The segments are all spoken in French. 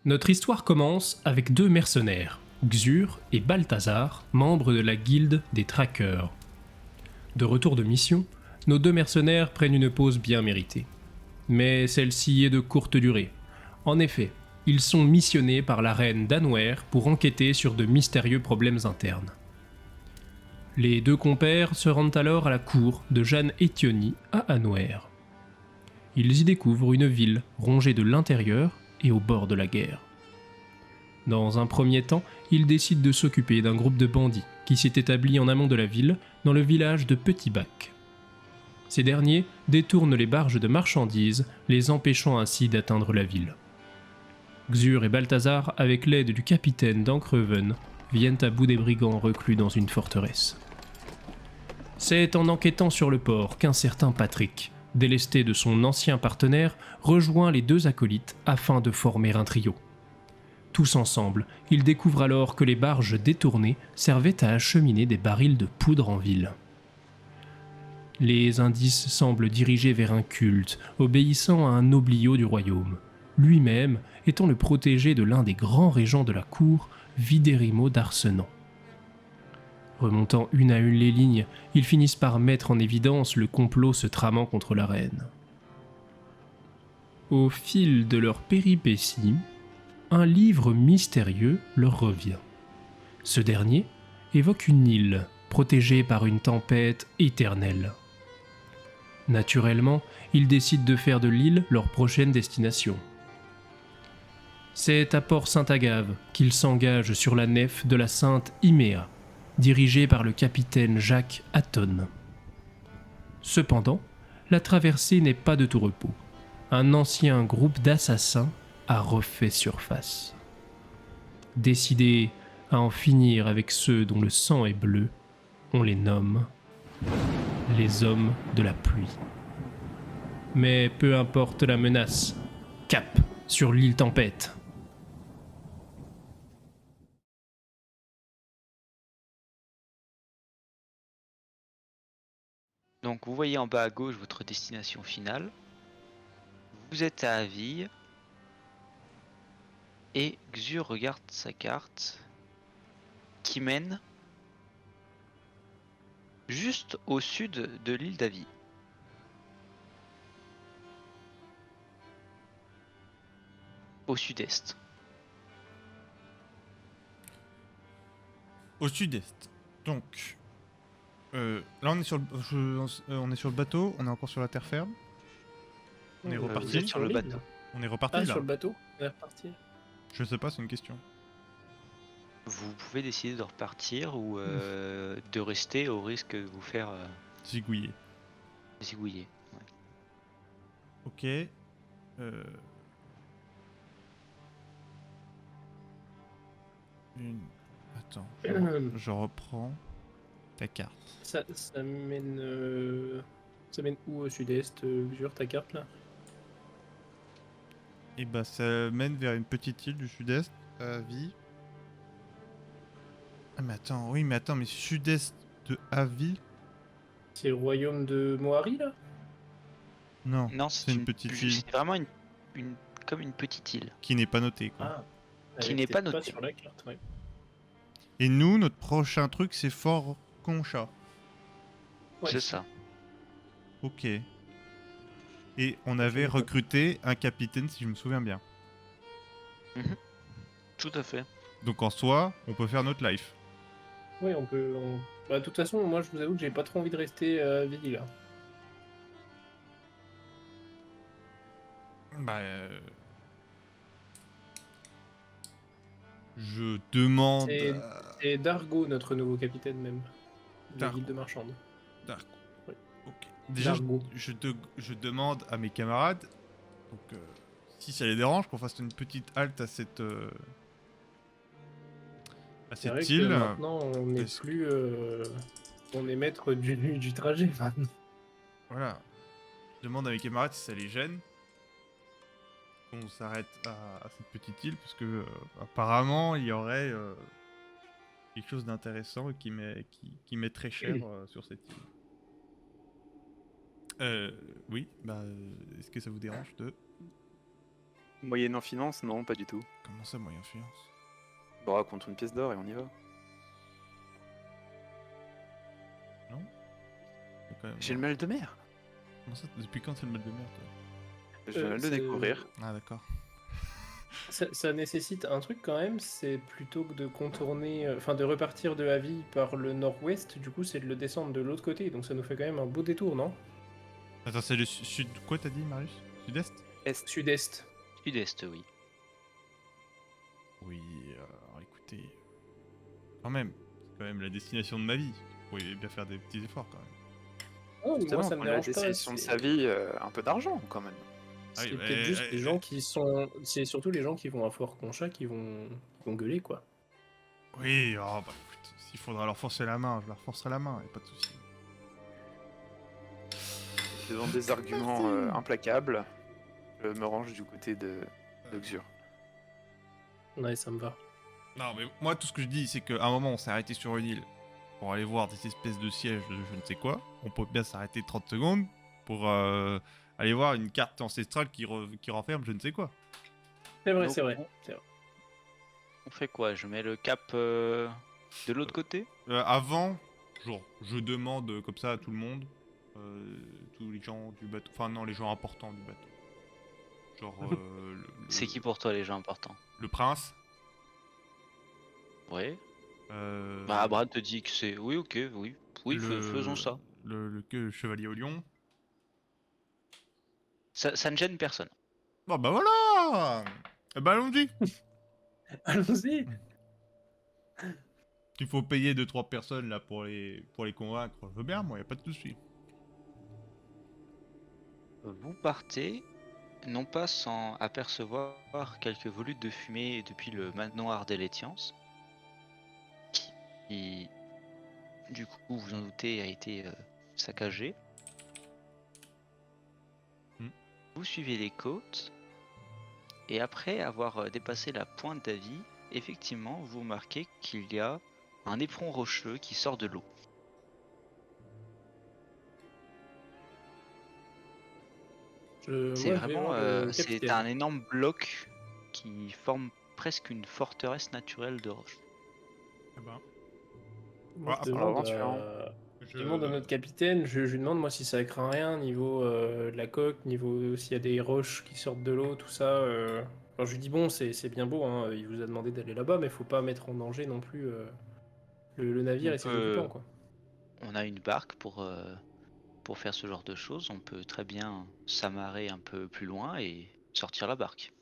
Notre histoire commence avec deux mercenaires, Xur et Balthazar, membres de la guilde des traqueurs. De retour de mission, nos deux mercenaires prennent une pause bien méritée. Mais celle-ci est de courte durée. En effet, ils sont missionnés par la reine d'Anwer pour enquêter sur de mystérieux problèmes internes. Les deux compères se rendent alors à la cour de Jeanne Étiony à Anwer. Ils y découvrent une ville rongée de l'intérieur et au bord de la guerre. Dans un premier temps, ils décident de s'occuper d'un groupe de bandits qui s'est établi en amont de la ville, dans le village de Petit Bac. Ces derniers détournent les barges de marchandises, les empêchant ainsi d'atteindre la ville. Xur et Balthazar, avec l'aide du capitaine d'Ankreven, viennent à bout des brigands reclus dans une forteresse. C'est en enquêtant sur le port qu'un certain Patrick, délesté de son ancien partenaire, rejoint les deux acolytes afin de former un trio. Tous ensemble, ils découvrent alors que les barges détournées servaient à acheminer des barils de poudre en ville. Les indices semblent diriger vers un culte, obéissant à un nobliau du royaume, lui-même étant le protégé de l'un des grands régents de la cour, Vidérimo d'Arsenan. Remontant une à une les lignes, ils finissent par mettre en évidence le complot se tramant contre la reine. Au fil de leurs péripéties, un livre mystérieux leur revient. Ce dernier évoque une île protégée par une tempête éternelle. Naturellement, ils décident de faire de l'île leur prochaine destination. C'est à Port-Saint-Agave qu'ils s'engagent sur la nef de la Sainte Iméa, dirigée par le capitaine Jacques Hatton. Cependant, la traversée n'est pas de tout repos. Un ancien groupe d'assassins a refait surface. Décidés à en finir avec ceux dont le sang est bleu, on les nomme les hommes de la pluie. Mais peu importe la menace, cap sur l'île Tempête. Donc vous voyez en bas à gauche votre destination finale. Vous êtes à Aville. Et Xur regarde sa carte qui mène juste au sud de l'île d'Aville. Au sud-est. Au sud-est. Donc, là on est sur on est sur le bateau, on est encore sur la terre ferme. On est reparti. Vous êtes sur le l'île. bateau. On est reparti Ah, là. sur le bateau, on est reparti. Je sais pas, c'est une question. Vous pouvez décider de repartir ou de rester au risque de vous faire Zigouillé. zigouiller. Ouais. Ok. Attends, je reprends ta carte. Ça mène. Ça mène où au sud-est, sur ta carte là? Et bah ça mène vers une petite île du sud-est, à Avie. Ah mais attends, mais sud-est de Avie? C'est le royaume de Mohari là? Non, Non, c'est une petite île C'est vraiment comme une petite île. qui n'est pas notée quoi. Ah, Qui elle n'est était pas notée. sur la carte, ouais. Et nous, notre prochain truc c'est Fort Concha. Ouais. C'est ça. Ok. Et on avait recruté un capitaine si je me souviens bien. Tout à fait. Donc en soi, on peut faire notre life. Ouais, on peut. Bah, de toute façon, moi je vous avoue que j'ai pas trop envie de rester à Ville là. Bah, je demande. C'est Dargo, notre nouveau capitaine même. De la Dargo. guilde marchande. Dark. Ouais. Ok. Déjà, Dargo. je demande à mes camarades, donc si ça les dérange, qu'on fasse une petite halte à cette C'est vrai île. que maintenant on n'est parce plus. On est maître du trajet maintenant. Voilà. Je demande à mes camarades si ça les gêne qu'on s'arrête à cette petite île, parce que apparemment il y aurait quelque chose d'intéressant et qui m'est très cher sur cette île. Oui, bah, est-ce que ça vous dérange de Moyenne en finance, non, pas du tout. Comment ça, moyen finance? Bon, contre une pièce d'or et on y va. Non? C'est quand même- J'ai le mal de mer. Comment ça, depuis quand c'est le mal de mer, toi? Je viens de le c'est- découvrir. Ah, d'accord. Ça nécessite un truc quand même, c'est plutôt que de contourner, enfin de repartir de Avis par le nord-ouest, du coup c'est de le descendre de l'autre côté, donc ça nous fait quand même un beau détour, non? Attends, c'est le sud. Quoi, t'as dit, Marius? Sud-est? Est. Sud-est. Sud-Est, oui. Oui, alors écoutez. Quand même, c'est quand même la destination de ma vie. Vous pourriez bien faire des petits efforts quand même. Oh, moi Justement, ça me prendre la dérange pas. destination de c'est- sa vie, un peu d'argent quand même. Ah oui, C'est mais- peut-être juste les gens qui sont. C'est surtout les gens qui vont à Fort-Concha qui vont gueuler, quoi. Oui, oh, bah écoute, s'il faudra leur forcer la main, je leur forcerai la main, y a pas de souci. Devant des arguments implacables, je me range du côté de Xur. Ouais, ça me va. Non, mais moi, tout ce que je dis, c'est qu'à un moment, on s'est arrêté sur une île pour aller voir des espèces de sièges de je ne sais quoi. On peut bien s'arrêter 30 secondes pour aller voir une carte ancestrale qui renferme je ne sais quoi. C'est vrai, Donc, c'est vrai. c'est vrai. On fait quoi? Je mets le cap de l'autre côté? Avant, genre, je demande comme ça à tout le monde, tous les gens du bateau, enfin non, les gens importants du bateau. Genre, C'est qui pour toi les gens importants? le prince. Ouais. euh, Bah Brad te dit que c'est... Oui, ok, oui. Oui, le- faisons ça. Le chevalier au lion. Ça ne gêne personne. Bon bah voilà. Eh ben allons-y. Allons-y. Il faut payer 2-3 personnes là pour les convaincre. Je veux bien, moi, y a pas de souci. Vous partez, non pas sans apercevoir quelques volutes de fumée depuis le manoir d'Elétiance, qui, du coup, vous en doutez, a été saccagé. Hmm. Vous suivez les côtes, et après avoir dépassé la pointe d'Avis, effectivement, vous remarquez qu'il y a un éperon rocheux qui sort de l'eau. C'est Moi, je vais vraiment voir le c'est capitaine. un énorme bloc qui forme presque une forteresse naturelle de roche. Eh ben, Moi, Ah, je alors, demande aventurant. je demande à notre capitaine, je lui demande moi si ça craint rien niveau de la coque, niveau s'il y a des roches qui sortent de l'eau, tout ça. Alors, je lui dis bon, c'est bien beau, hein, il vous a demandé d'aller là-bas, mais faut pas mettre en danger non plus le navire et ses occupants, quoi. On a une barque pour faire ce genre de choses. On peut très bien s'amarrer un peu plus loin et sortir la barque.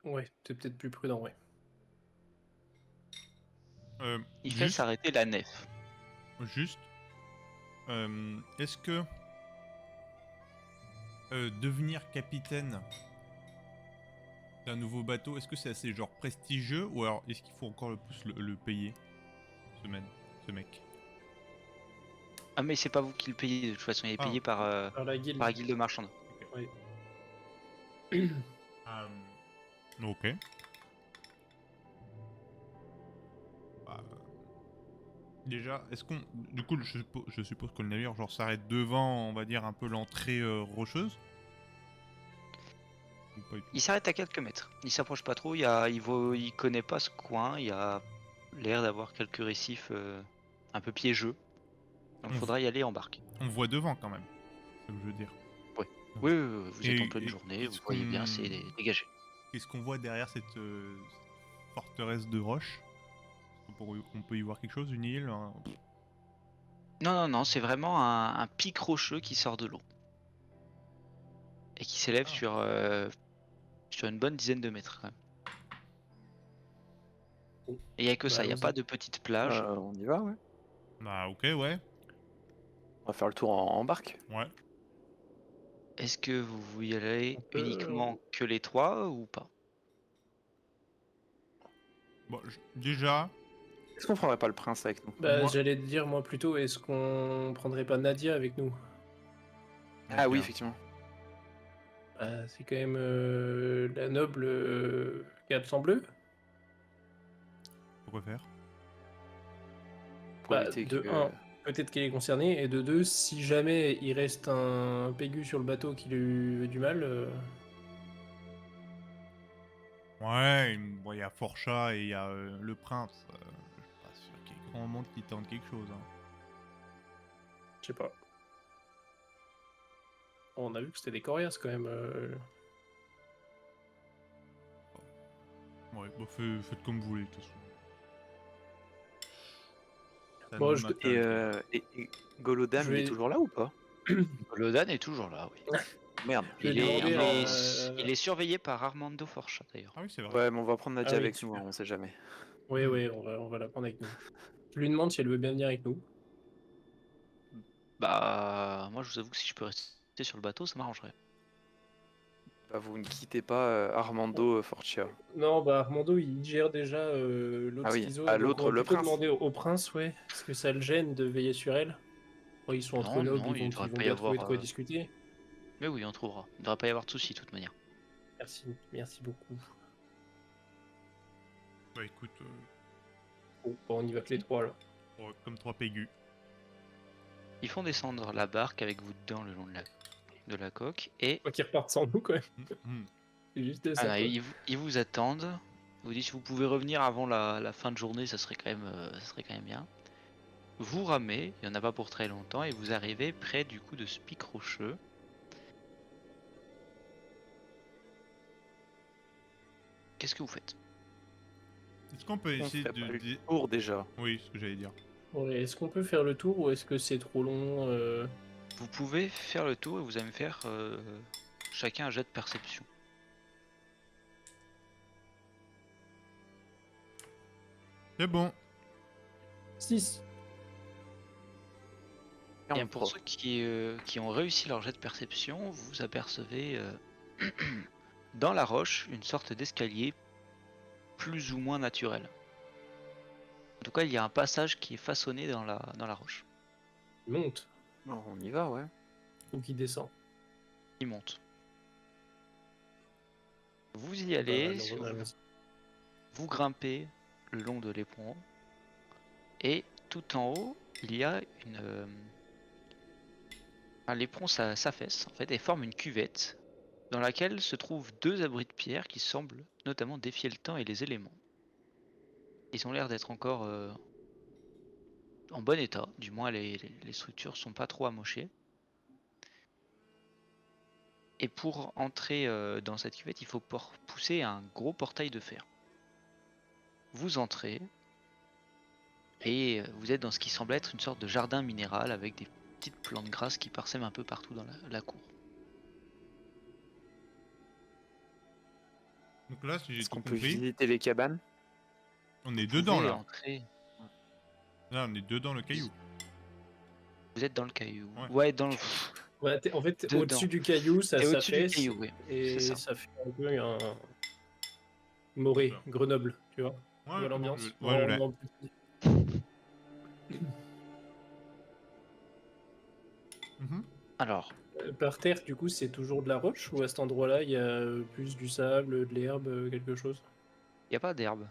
Ouais, c'est peut-être plus prudent, ouais. Il fait juste, s'arrêter la nef. juste, est-ce que devenir capitaine d'un nouveau bateau, est-ce que c'est assez genre prestigieux ou alors est-ce qu'il faut encore le payer ce mec? Ah mais c'est pas vous qui le payez de toute façon, il est Ah. payé par la guilde. la guilde marchande. Ouais. Ok. Bah, déjà, est-ce qu'on... Du coup, je suppose que le navire genre s'arrête devant, on va dire, un peu l'entrée rocheuse? Ou pas du tout? Il s'arrête à quelques mètres. Il s'approche pas trop. Il connaît pas ce coin. Il y a l'air d'avoir quelques récifs un peu piégeux. Donc il faudra y aller en barque. On voit devant quand même, c'est ce que je veux dire. Oui, oui, vous êtes en pleine Et journée. Vous qu'est-ce voyez bien, qu'on- c'est dégagé. Qu'est-ce qu'on voit derrière cette forteresse de roche? On peut y voir quelque chose, une île? Non, c'est vraiment un pic rocheux qui sort de l'eau. Et qui s'élève Ah. sur une bonne dizaine de mètres quand même. Et il n'y a que Bah, ça, il n'y a allons-y. pas de petite plage. On y va, ouais. Bah ok, ouais. On va faire le tour en barque. Ouais. Est-ce que vous y allez On peut- uniquement que les trois ou pas? Bon, déjà, Est-ce qu'on prendrait pas le prince avec nous? Bah, Moi- j'allais te dire moi plutôt, est-ce qu'on prendrait pas Nadia avec nous? Ah oui, Nadia. effectivement. Bah, c'est quand même la noble qui a le sang bleu. Pourquoi faire? Pour Bah, éviter de que... 1, peut-être qu'elle est concernée, et de 2, si jamais il reste un Pégu sur le bateau qui lui veut du mal, Ouais, bon, il y a Forchat et il y a le prince. Je suis pas sûr qu'il y ait grand monde qui tente quelque chose. Hein. Je sais pas. On a vu que c'était des coriaces quand même. Ouais, bon, faites comme vous voulez, de toute façon. Ça Bon, ne je- m'intéresse pas. Et Golodan, Je il est vais- toujours là ou pas? Lodan est toujours là, oui. Merde. Je vais Il est, demander il, est, à- il est surveillé par Armando Forcha d'ailleurs. Ah oui, c'est vrai. Ouais, mais on va prendre Nadia Ah oui, avec nous, super. hein, on sait jamais. Oui, oui, on va la prendre avec nous. Je lui demande si elle veut bien venir avec nous. Bah, moi je vous avoue que si je peux rester sur le bateau, ça m'arrangerait. Bah, vous ne quittez pas Armando Forcia. Non, bah Armando, il gère déjà l'autre Ah oui, schizo, à donc on l'autre, va le plutôt prince. demander au prince, ouais, parce que ça le gêne de veiller sur elle. Bon, ils sont entre Non, nobles, non, ils il vont, devrait ils vont pas y bien trouver de avoir. quoi discuter. Mais oui, on trouvera. Il ne devrait pas y avoir de soucis de toute manière. Merci beaucoup. Bah écoute, Bon, on y va que les trois là. comme 3 pégus. Ils font descendre la barque avec vous dedans le long de la coque et Quoi qu'ils repartent sans nous, quand même. Mhm. C'est juste ça. quoi. ils vous attendent. Ils vous disent si vous pouvez revenir avant la fin de journée, ça serait quand même bien. Vous ramez, il n'y en a pas pour très longtemps, et vous arrivez près du coup de ce pic rocheux. Qu'est-ce que vous faites? Est-ce qu'on peut On essayer ferait de... pas le tour déjà. Oui, ce que j'allais dire. Ouais, est-ce qu'on peut faire le tour ou est-ce que c'est trop long Vous pouvez faire le tour et vous allez me faire chacun un jet de perception. C'est bon. 6. Et pour ceux qui ont réussi leur jet de perception, vous apercevez dans la roche une sorte d'escalier plus ou moins naturel. En tout cas, il y a un passage qui est façonné dans la roche. Il monte Bon, on y va, ouais. ou qui descend. Il monte. Vous y Bah, allez, non, vous grimpez le long de l'éperon, et tout en haut, il y a l'éperon s'affaisse en fait et forme une cuvette dans laquelle se trouvent deux abris de pierre qui semblent notamment défier le temps et les éléments. Ils ont l'air d'être encore en bon état, du moins les structures sont pas trop amochées. Et pour entrer dans cette cuvette, il faut pousser un gros portail de fer. Vous entrez et vous êtes dans ce qui semble être une sorte de jardin minéral avec des petites plantes grasses qui parsèment un peu partout dans la cour. Donc là, si j'ai Est-ce tout qu'on peut compris, visiter les cabanes? on est Vous dedans pouvez là. entrer. Là, on est dedans le caillou. Vous êtes dans le caillou. Ouais. Ouais, dans le. Ouais, en fait, Dedans. au-dessus du caillou, ça Et au-dessus du s'affaisse caillou, oui. et C'est ça. ça fait un peu un Morée, D'accord. Grenoble, tu vois. Ouais, Tu vois l'ambiance. ouais, je l'ai. Mhm. Alors, Par terre, du coup, c'est toujours de la roche ou à cet endroit-là, il y a plus du sable, de l'herbe, quelque chose? il n'y a pas d'herbe.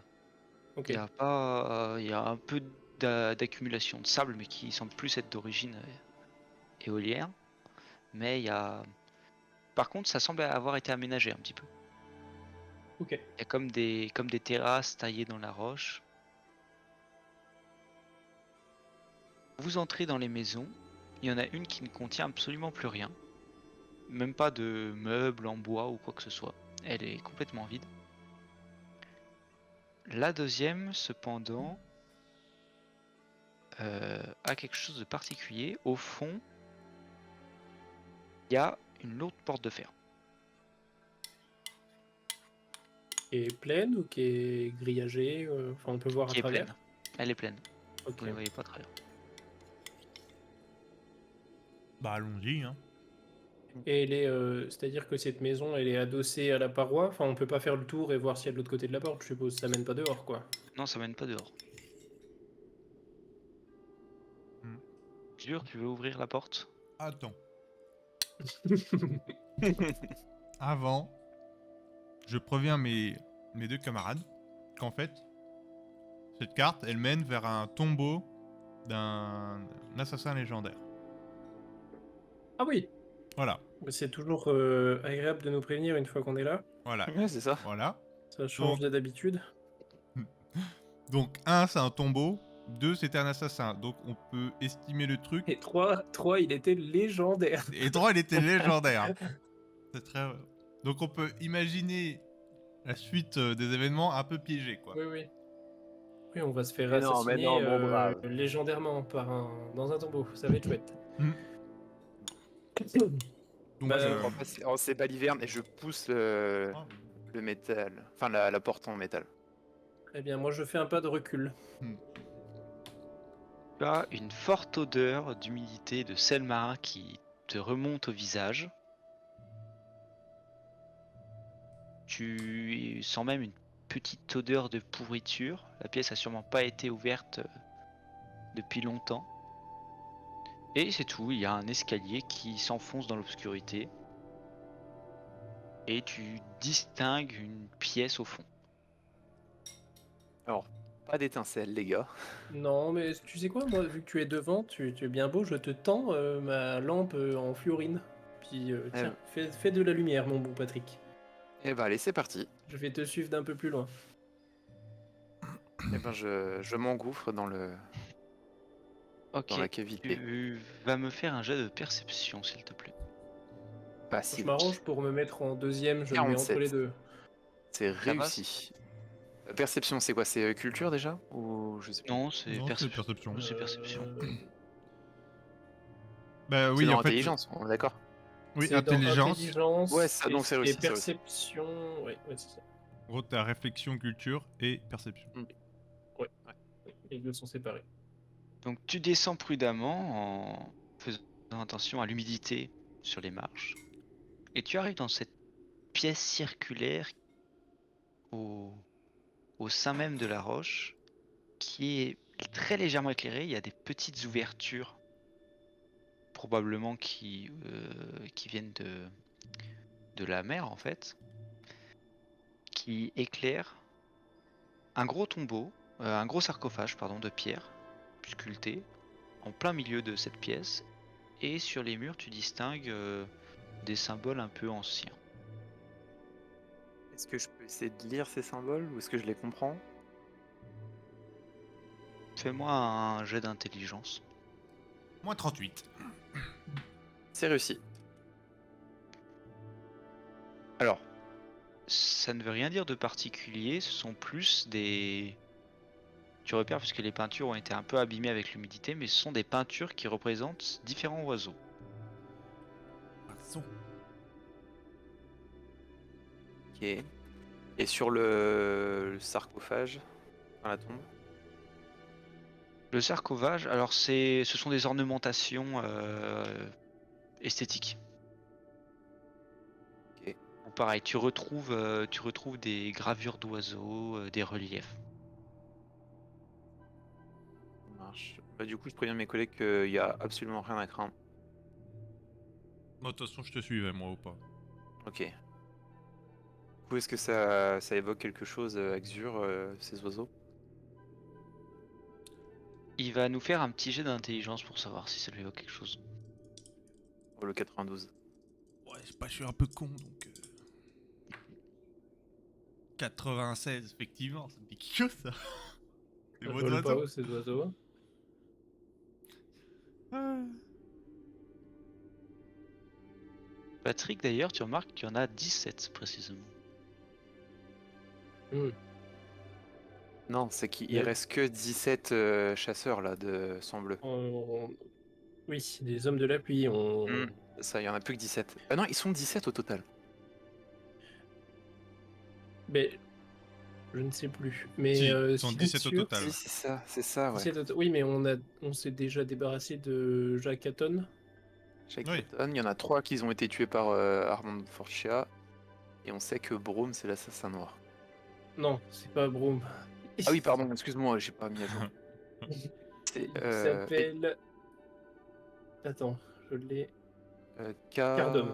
Ok. Il y a pas. Il y a un peu d'accumulation de sable, mais qui semble plus être d'origine éolienne. Mais il y a. Par contre, ça semble avoir été aménagé un petit peu. Ok. Il y a comme des terrasses taillées dans la roche. Vous entrez dans les maisons. Il y en a une qui ne contient absolument plus rien. Même pas de meubles en bois ou quoi que ce soit. Elle est complètement vide. La deuxième, cependant, a quelque chose de particulier. Au fond, il y a une lourde porte de fer. Qui est pleine ou qui est grillagée Enfin, on peut voir à Qui est travers. pleine. Elle est pleine. Ok. Vous ne voyez pas à travers. Bah allons-y, hein. Et elle est, c'est-à-dire que cette maison, elle est adossée à la paroi. Enfin, on peut pas faire le tour et voir s'il y a de l'autre côté de la porte. Je suppose, ça mène pas dehors, quoi. Non, ça mène pas dehors. Hmm. Dur, tu veux ouvrir la porte? Attends. Avant, je préviens mes deux camarades qu'en fait, cette carte, elle mène vers un tombeau d'un assassin légendaire. Ah oui. Voilà, C'est toujours agréable de nous prévenir une fois qu'on est là. voilà, Ouais, c'est ça. voilà. Ça change de d'habitude. Donc 1 c'est un tombeau, 2 c'était un assassin. Donc on peut estimer le truc. Et 3, il était légendaire. Et 3 il était légendaire. C'est très... Donc on peut imaginer la suite des événements un peu piégés quoi. Oui, oui. Oui, on va se faire Mais non, assassiner mon brave. légendairement dans un tombeau. Ça va être chouette. Hmm. Donc Bah, Je crois pas, c'est Baliverne et je pousse le métal. Enfin, la porte en métal. Eh bien, moi, je fais un pas de recul. Tu as une forte odeur d'humidité et de sel marin qui te remonte au visage. Tu sens même une petite odeur de pourriture. La pièce a sûrement pas été ouverte depuis longtemps. Et c'est tout, il y a un escalier qui s'enfonce dans l'obscurité. Et tu distingues une pièce au fond. Alors, pas d'étincelle, les gars. Non, mais tu sais quoi, moi, vu que tu es devant, tu es bien beau, je te tends ma lampe en fluorine. Puis, tiens, fais de la lumière, mon bon Patrick. Eh ben, allez, c'est parti. Je vais te suivre d'un peu plus loin. Eh ben, je m'engouffre dans Ok, la cavité. tu vas me faire un jet de perception, s'il te plaît. Bah, Je si. m'arrange pour me mettre en deuxième, je me mets entre 47. les deux. C'est Ça va, réussi. Perception, c'est quoi? C'est culture déjà? Ou je sais pas. Non, c'est Non, c'est perception. perception. C'est perception. Bah C'est oui, dans en fait. intelligence, on est d'accord. Oui, C'est dans intelligence. intelligence. Ouais, ça, donc c'est et réussi, c'est réussi. perception. Ouais, c'est ça. En gros, t'as réflexion, culture et perception. Les deux sont séparés. Donc tu descends prudemment en faisant attention à l'humidité sur les marches. Et tu arrives dans cette pièce circulaire au sein même de la roche qui est très légèrement éclairée. Il y a des petites ouvertures probablement qui viennent de la mer en fait, qui éclairent un gros tombeau, un gros sarcophage pardon, de pierre sculpté en plein milieu de cette pièce. Et sur les murs, tu distingues des symboles un peu anciens. Est-ce que je peux essayer de lire ces symboles ou est-ce que je les comprends? Fais-moi un jet d'intelligence. Moins 38. C'est réussi. Alors, ça ne veut rien dire de particulier, ce sont plus des... Tu repères puisque les peintures ont été un peu abîmées avec l'humidité, mais ce sont des peintures qui représentent différents oiseaux. Ok. Et sur le sarcophage, dans la tombe? Le sarcophage, alors ce sont des ornementations esthétiques. Ok. Ou pareil, tu retrouves des gravures d'oiseaux, des reliefs. Ça marche. Bah, du coup, je préviens mes collègues qu'il n'y a absolument rien à craindre. Moi, de toute façon, je te suivais, moi, ou pas. Ok. Du coup, est-ce que ça évoque quelque chose, Axur, ces oiseaux? Il va nous faire un petit jet d'intelligence pour savoir si ça lui évoque quelque chose. Oh, le 92. Ouais, je suis un peu con, donc... 96, effectivement, ça me dit quelque chose, ça. Les Ça mots vole pas d'oiseau. haut, ces oiseaux. Ah. Patrick, d'ailleurs, tu remarques qu'il y en a 17 précisément. Non, c'est qu'il Ouais. reste que 17 chasseurs, là, de sang bleu. Oui, des hommes de la pluie. Ça, il y en a plus que 17. Ah non, ils sont 17 au total. Mais je ne sais plus. Mais Si, ce ils sont qui est 17 au sûr, total. Si, c'est ça, ouais. 17 oui, mais on s'est déjà débarrassé de Jacques Hatton. Chaque Oui. automne, il y en a 3 qui ont été tués par Armand Forcia. Et on sait que Brome, c'est l'assassin noir. Non, c'est pas Broom. Ah oui, pardon, excuse-moi, j'ai pas mis à jour. C'est Il s'appelle. Attends, je l'ai. Cardom.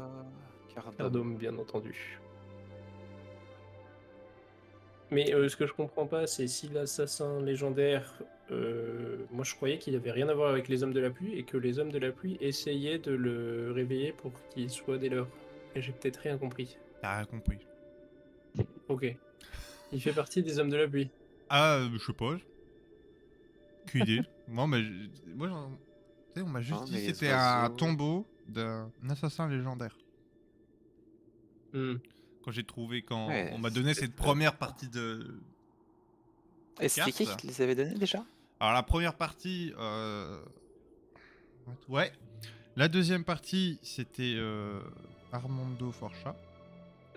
Cardom, bien entendu. Mais ce que je comprends pas, c'est si l'assassin légendaire. Moi, je croyais qu'il avait rien à voir avec les hommes de la pluie et que les hommes de la pluie essayaient de le réveiller pour qu'il soit des leurs. Et j'ai peut-être rien compris. T'as rien compris. Ok. Il fait partie des hommes de la pluie. Ah, je sais pas. Aucune idée. Moi, tu sais, on m'a juste Non, dit mais que les c'était un oiseaux- tombeau d'un assassin légendaire. Hmm. Quand j'ai trouvé, quand Ouais, on m'a c'est donné peut-être cette première partie de Et c'était qui carte. te les avait donnés déjà? Alors la première partie, ouais. La deuxième partie, c'était Armando Forcha.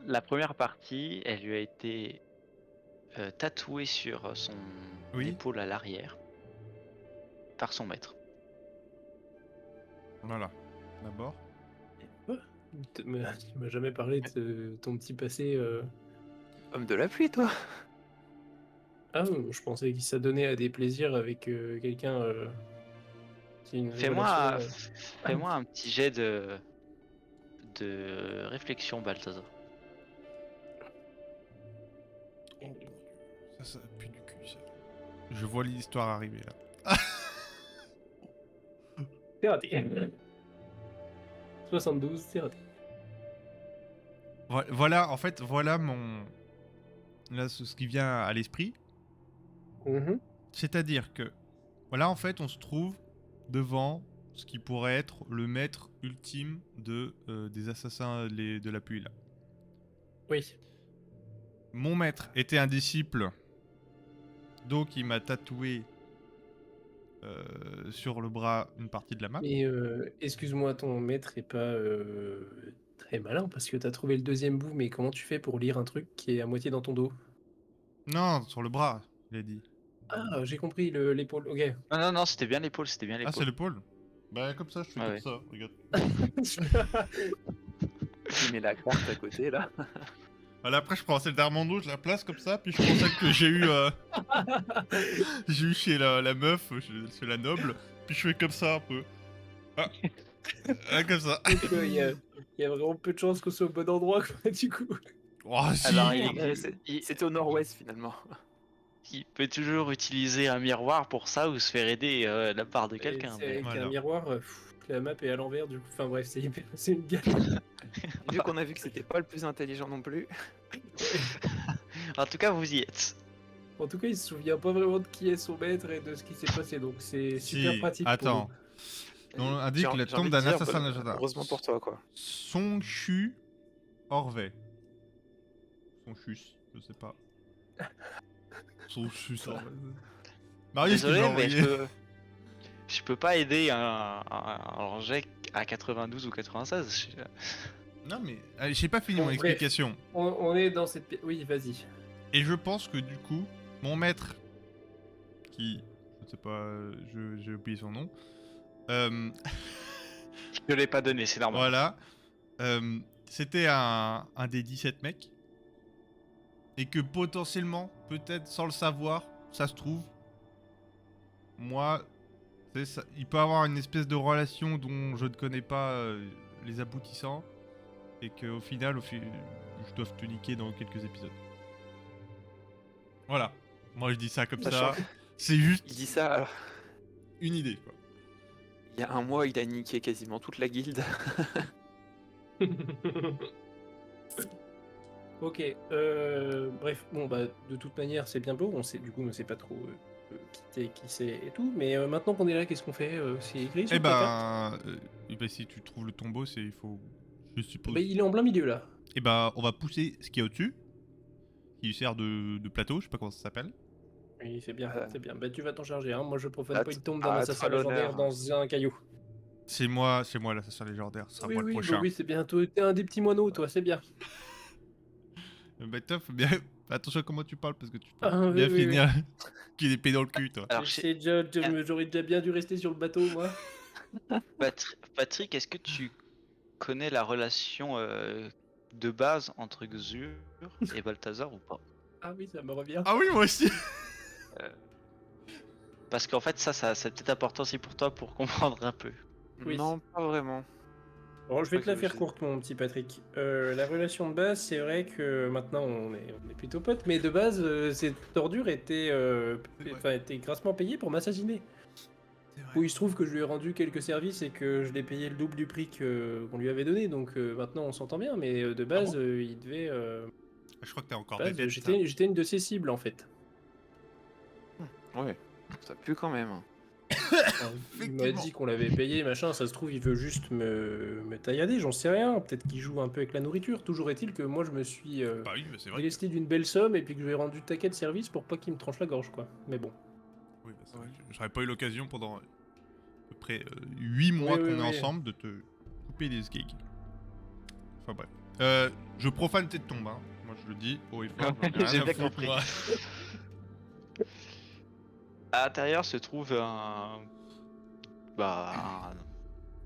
La première partie, elle lui a été tatouée sur son Oui. épaule à l'arrière par son maître. Voilà. D'abord. Tu m'as jamais parlé de ton petit passé. Homme de la pluie, toi. Ah, je pensais qu'il s'adonnait à des plaisirs avec quelqu'un qui a une relation. Fais-moi un petit jet de réflexion, Balthazar. Ça pue du cul, ça. Je vois l'histoire arriver là. C'est raté. 72, c'est raté. Voilà, en fait, voilà là, ce qui vient à l'esprit. Mhm. C'est-à-dire que, voilà, en fait, on se trouve devant ce qui pourrait être le maître ultime des assassins de la pluie, là. Oui. Mon maître était un disciple, donc il m'a tatoué sur le bras une partie de la main. Mais excuse-moi, ton maître est pas très malin parce que t'as trouvé le deuxième bout, mais comment tu fais pour lire un truc qui est à moitié dans ton dos? Non, sur le bras, il a dit. Ah, j'ai compris, l'épaule, ok. Non, non, c'était bien l'épaule, c'était bien Ah, c'est l'épaule. l'épaule. Bah, comme ça, je fais Ah comme ouais. ça, regarde. Il met la carte à côté, là. Voilà, après, je prends celle d'Armando, je la place comme ça, puis je prends celle que j'ai eue j'ai eu chez la meuf, chez la noble, puis je fais comme ça un peu. Ah, comme ça. Donc, il y a vraiment peu de chances qu'on soit au bon endroit, quoi, du coup. Oh, si. Alors, Ah, c'était au nord-ouest, finalement. il peut toujours utiliser un miroir pour ça ou se faire aider de la part de Et quelqu'un. c'est Mais... avec Voilà. un miroir, la map est à l'envers, du coup. Enfin bref, c'est une galère. Vu qu'on a vu que c'était pas le plus intelligent non plus. En tout cas, vous y êtes. En tout cas, il se souvient pas vraiment de qui est son maître et de ce qui s'est passé, donc c'est super Si, pratique attends. On indique la tombe d'un assassin légendaire. Heureusement pour toi, quoi. Son Chu Orvet. Son Chus, je sais pas. Son Chus Orvet. Marius qui Désolé, m'a mais envoyé. je peux pas aider un jet à 92 ou 96. Non mais, allez, j'ai pas fini Bon, mon bref. explication. On est dans cette... Oui, vas-y. Et je pense que du coup, mon maître, qui, je sais pas, j'ai oublié son nom, Je l'ai pas donné, c'est normal. voilà, c'était un des 17 mecs, et que potentiellement, peut-être sans le savoir, ça se trouve, moi, il peut avoir une espèce de relation dont je ne connais pas les aboutissants, et qu'au final, je dois te niquer dans quelques épisodes. Voilà. Moi je dis ça comme Sachant ça. C'est juste Il dit ça, alors, une idée quoi. il y a un mois, il a niqué quasiment toute la guilde. Ok, bref, bon bah de toute manière c'est bien beau, du coup on sait pas trop qui c'est et tout, mais maintenant qu'on est là, qu'est-ce qu'on fait? C'est écrit sur Eh ta carte? ben, si tu trouves le tombeau, il faut, je suppose. Bah, il est en plein milieu là. Eh ben, on va pousser ce qu'il y a au-dessus, qui sert de plateau, je sais pas comment ça s'appelle. Oui, c'est bien, Euh, c'est bien. Bah tu vas t'en charger, hein. Moi je profane à pas t- une tombe à d'un toi assassin l'honneur. légendaire dans un caillou. C'est moi l'assassin légendaire, ce sera Oui, moi le oui, bah prochain. oui, c'est bien, t'es un des petits moineaux, toi, c'est bien. Bah top, bien, attention à comment tu parles parce que tu peux Ah, oui, bien oui, finir qu'il est épée dans le cul toi. Alors, J'aurais déjà bien dû rester sur le bateau, moi. Patrick, est-ce que tu connais la relation de base entre Xur et Balthazar ou pas? Ah oui, ça me revient. Ah oui, moi aussi. Parce qu'en fait, ça c'est peut-être important aussi pour toi pour comprendre un peu. Oui. Non, pas vraiment. Bon, je vais te la que faire j'ai- courte, mon petit Patrick. La relation de base, c'est vrai que maintenant on est plutôt potes, mais de base, cette ordure était, C'est vrai. enfin, était grassement payée pour m'assassiner. Où il se trouve que je lui ai rendu quelques services et que je l'ai payé le double du prix qu'on lui avait donné, donc maintenant on s'entend bien, mais de base, bon il devait. Je crois que t'as encore Ouais, des têtes. j'étais une de ses cibles en fait. Ouais, ça pue quand même. Enfin, il m'a Effectivement. dit qu'on l'avait payé, machin, ça se trouve, il veut juste me taillader, j'en sais rien. Peut-être qu'il joue un peu avec la nourriture. Toujours est-il que moi, je me suis Bah oui, mais c'est vrai. délesté d'une belle somme et puis que je lui ai rendu taquet de service pour pas qu'il me tranche la gorge, quoi. Mais bon. Oui, bah, c'est Ouais. vrai que j'aurais pas eu l'occasion pendant à peu près 8 mois Oui, qu'on oui, est oui. ensemble de te couper les gigs. Enfin bref. Je profane tes tombes, hein. Moi je le dis haut et fort, j'en ai rien J'ai à bien foutre, compris. moi. À l'intérieur se trouve un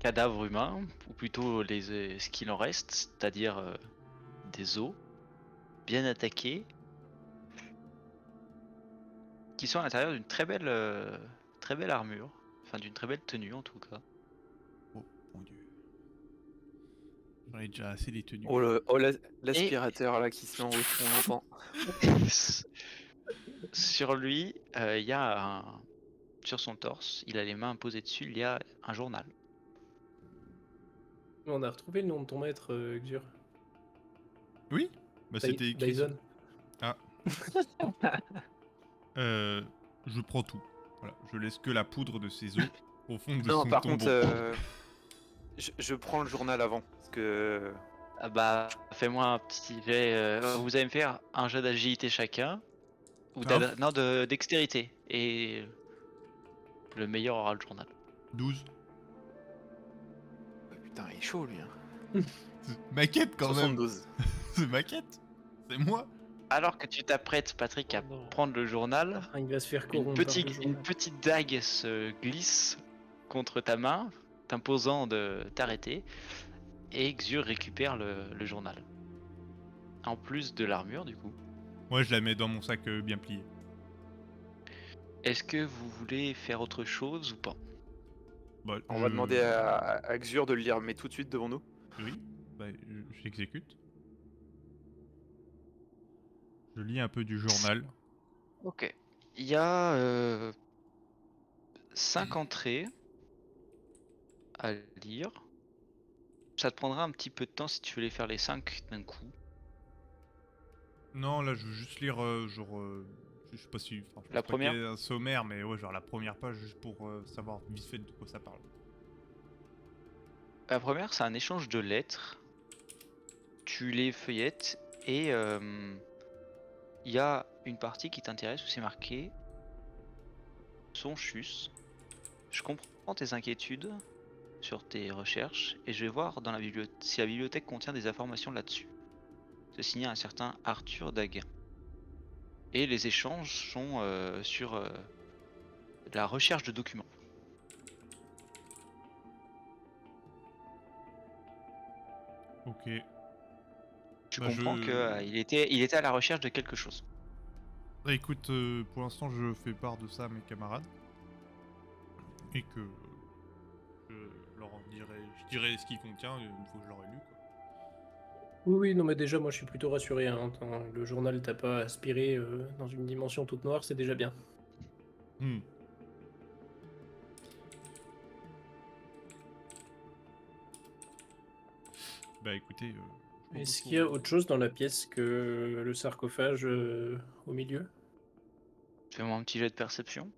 cadavre humain, ou plutôt ce qu'il en reste, c'est-à-dire des os bien attaqués, qui sont à l'intérieur d'une très belle armure, enfin d'une très belle tenue en tout cas. Oh mon dieu. J'en ai déjà assez des tenues. Et L'aspirateur là qui se met en haut, on l'entend. sur lui, il y a sur son torse, il a les mains posées dessus, il y a un journal. On a retrouvé le nom de ton maître, Xur. Oui. Bah c'était écrit. Dyson. Ah. Je prends tout. Voilà, je laisse que la poudre de ses os au fond de Non, son par tombeau. contre, je prends le journal avant. Parce que. Ah bah, fais-moi un petit jet. Vous allez me faire un jeu d'agilité chacun, ou Ah. non, de dextérité. Et le meilleur aura le journal. 12. Putain, il est chaud lui. Hein. C'est maquette quand même. 72. C'est maquette. C'est moi. Alors que tu t'apprêtes, Patrick, à Oh non. prendre le journal, Ah, il va se faire une corrompre par le une journal. petite dague se glisse contre ta main, t'imposant de t'arrêter, et Xur récupère le journal. En plus de l'armure, du coup. Moi je la mets dans mon sac bien plié. Est-ce que vous voulez faire autre chose ou pas? Bah, On va demander à Xur de le lire, mais tout de suite devant nous. Oui. Bah j'exécute. Je lis un peu du journal. Ok. Il y a 5 entrées à lire. Ça te prendra un petit peu de temps si tu veux les faire les 5 d'un coup. Non, là je veux juste lire je sais pas si. Enfin, je pense La pas qu'il y première ait un sommaire, mais ouais, genre la première page juste pour savoir vite fait de quoi ça parle. La première, c'est un échange de lettres. Tu les feuillettes et il y a une partie qui t'intéresse où c'est marqué Sonchus. Je comprends tes inquiétudes sur tes recherches et je vais voir dans la si la bibliothèque contient des informations là-dessus. C'est signé un certain Arthur Daguin. Et les échanges sont sur la recherche de documents. Ok. Tu Bah, comprends que il était à la recherche de quelque chose. Bah, écoute, pour l'instant je fais part de ça à mes camarades. Et que je leur je dirai ce qu'il contient une fois que je l'aurai lu, quoi. Oui, oui, non, mais déjà, moi, je suis plutôt rassuré. Hein. Le journal t'a pas aspiré dans une dimension toute noire, c'est déjà bien. Hmm. Bah écoutez, je Est-ce propose qu'il y a qu'on- autre chose dans la pièce que le sarcophage au milieu? Fais-moi un petit jet de perception.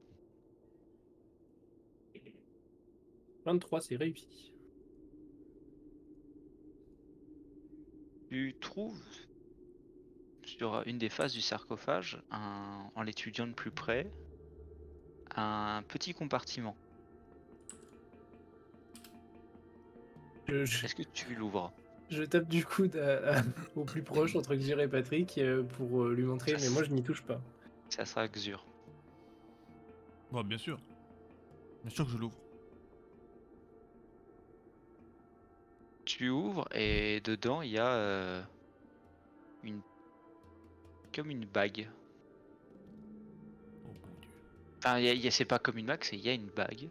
23, c'est réussi. Tu trouves sur une des faces du sarcophage, en l'étudiant de plus près, un petit compartiment. Je Est-ce que tu l'ouvres? je tape du coude au plus proche entre Xur et Patrick pour lui montrer, mais moi, je n'y touche pas. Ça sera Xur. Bah bien sûr. Bien sûr que je l'ouvre. Tu ouvres et dedans il y a une comme une bague. Oh mon dieu. Enfin, c'est pas comme une bague, il y a une bague.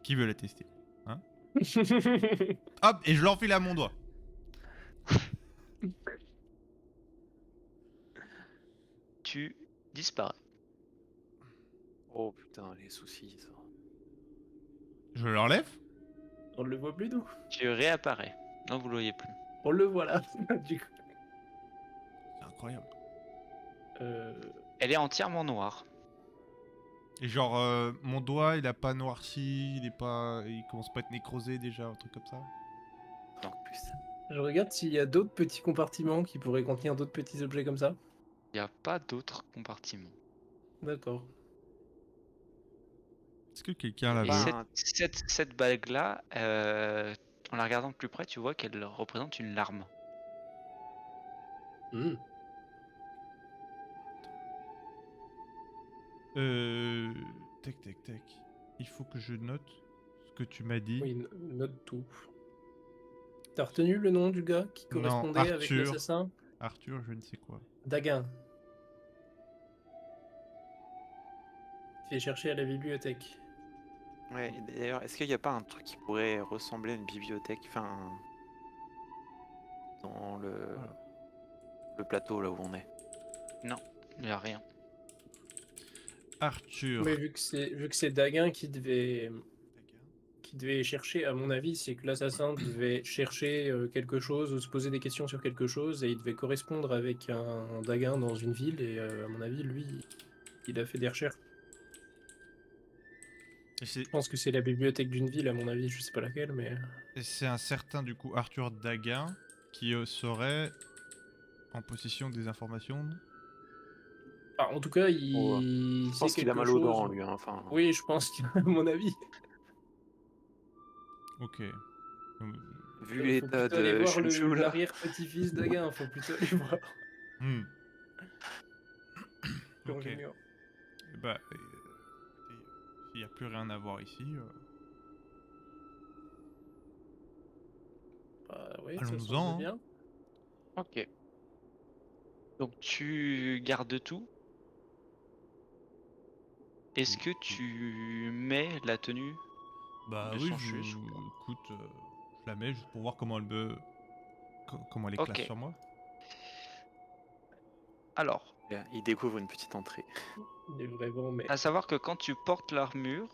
Qui veut la tester? Hein? Hop, et je l'enfile à mon doigt. Tu disparais. Oh putain, les soucis, ça. Je l'enlève. On ne le voit plus, nous. Tu réapparais. Non, vous le voyez plus. On le voit là. Du coup. C'est incroyable. Elle est entièrement noire. Et genre, mon doigt, il a pas noirci, il commence pas à être nécrosé déjà, un truc comme ça. Donc plus. Je regarde s'il y a d'autres petits compartiments qui pourraient contenir d'autres petits objets comme ça. Il n'y a pas d'autres compartiments. D'accord. Est-ce que quelqu'un la Et veut? cette bague-là, en la regardant de plus près, tu vois qu'elle représente une larme. Hmm. Tac, tac, tac. Il faut que je note ce que tu m'as dit. Oui, note tout. T'as retenu le nom du gars qui Non, correspondait avec Arthur. l'assassin? Arthur, je ne sais quoi. Daguin. Fais chercher à la bibliothèque. Ouais, et d'ailleurs, est-ce qu'il n'y a pas un truc qui pourrait ressembler à une bibliothèque, enfin, dans le plateau là où on est? Non, il n'y a rien. Arthur. Mais vu que c'est Daguin qui devait chercher, à mon avis, c'est que l'assassin devait chercher quelque chose ou se poser des questions sur quelque chose et il devait correspondre avec un Daguin dans une ville et à mon avis, lui, il a fait des recherches. Je pense que c'est la bibliothèque d'une ville, à mon avis, je sais pas laquelle, mais... Et c'est un certain, du coup, Arthur Daguin qui serait en possession des informations. Ah, en tout cas, il Je sait pense qu'il a quelque mal aux chose. dents, lui, hein, enfin. Oui, je pense à mon avis. Ok. Vu Faut l'état plutôt aller de voir Chunchu, là. l'arrière-petit-fils d'Aguin, faut plutôt aller voir. Hmm. Jean Ok. Junior. Bah, écoutez, s'il n'y a plus rien à voir ici, Bah oui, ça allons-nous-en. semble Hein. bien. Ok. Donc tu gardes tout. Est-ce que tu mets la tenue Bah de oui, Sanchus ou pas écoute, je la mets juste pour voir comment elle me... comment elle est Ok. classe sur moi. Alors, Il découvre une petite entrée. Il est vraiment, mais... à savoir que quand tu portes l'armure,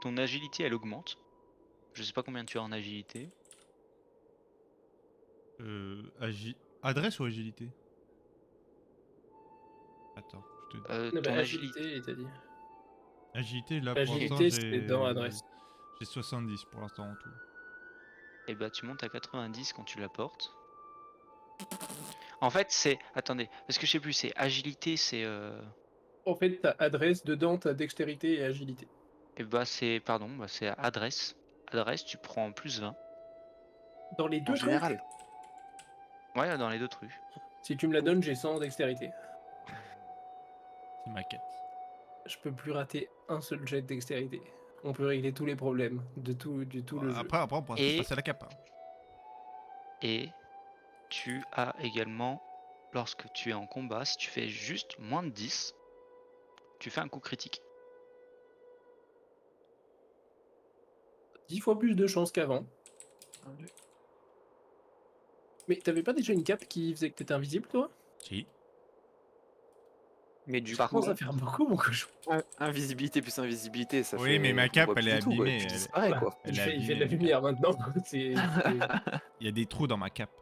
ton agilité elle augmente. Je sais pas combien tu as en agilité. Adresse ou agilité? Attends, je te dis. Non, bah, Ton agilité. agilité, t'as dit. Agilité, là, pour l'instant, Agilité, c'est dans adresse. j'ai 70 pour l'instant en tout. Et bah tu montes à 90 quand tu la portes. En fait c'est... Attendez, parce que je sais plus, c'est agilité, c'est... En fait, t'as adresse, dedans, t'as dextérité et agilité. Et bah c'est... Pardon, bah c'est adresse. Adresse, tu prends plus 20. Dans les En deux général. Ouais, dans les deux trucs. Si tu me la donnes, j'ai 100 en dextérité. C'est ma quête. Je peux plus rater un seul jet de dextérité. On peut régler tous les problèmes de tout le jeu. Après, on pourra Et- passer à la cape. Hein. Et tu as également, lorsque tu es en combat, si tu fais juste moins de 10, tu fais un coup critique. 10 fois plus de chance qu'avant. Mais t'avais pas déjà une cape qui faisait que t'étais invisible, toi? Si. Mais du Par coup, Ça commence à faire beaucoup, mon cochon. invisibilité plus invisibilité, ça fait. Oui, mais ma on cape, voit elle plus est du tout, quoi, abîmée, Tu elle- disparais, quoi. Elle Il est fait de abîmée, la ma lumière maintenant. Il y a des trous dans ma cape.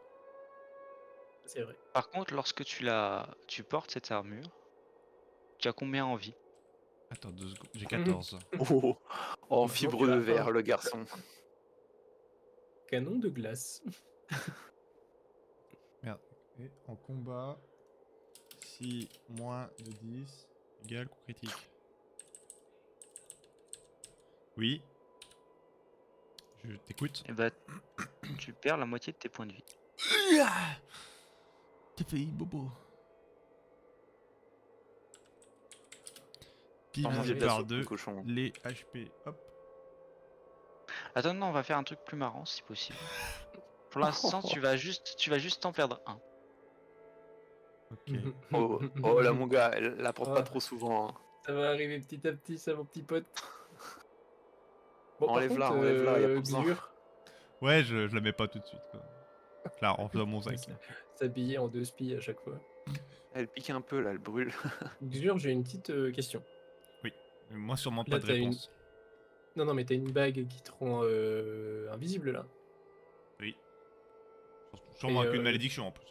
C'est vrai. Par contre, lorsque tu portes cette armure, tu as combien en vie? Attends 2 secondes. J'ai 14. Oh, en Je fibre vois de que verre, un- le garçon. Canon de glace. Merde. Et en combat, si moins de 10 égale coup critique. Oui. Je t'écoute. Et bah, tu perds la moitié de tes points de vie. T'as failli, bobo. Manger Divisé de la par soupe, 2 le cochon. les HP. Hop. Attends, non, on va faire un truc plus marrant si possible. Pour l'instant, tu vas juste en perdre un. Ok. Oh là, mon gars, elle la porte Ah. pas trop souvent. Hein. Ça va arriver petit à petit, ça, mon petit pote. Bon, par Enlève-la, contre, enlève-la, y a pas besoin. Xur, Ouais, je la mets pas tout de suite. Quoi. Là, en faisant mon sac. s'habiller en 2 spies à chaque fois. Elle pique un peu, là, elle brûle. Xur, j'ai une petite question. Moi, sûrement Là, pas de t'as une- réponse. Non, mais t'as une bague qui te rend invisible là. Oui. Sûrement Et, avec une malédiction en plus.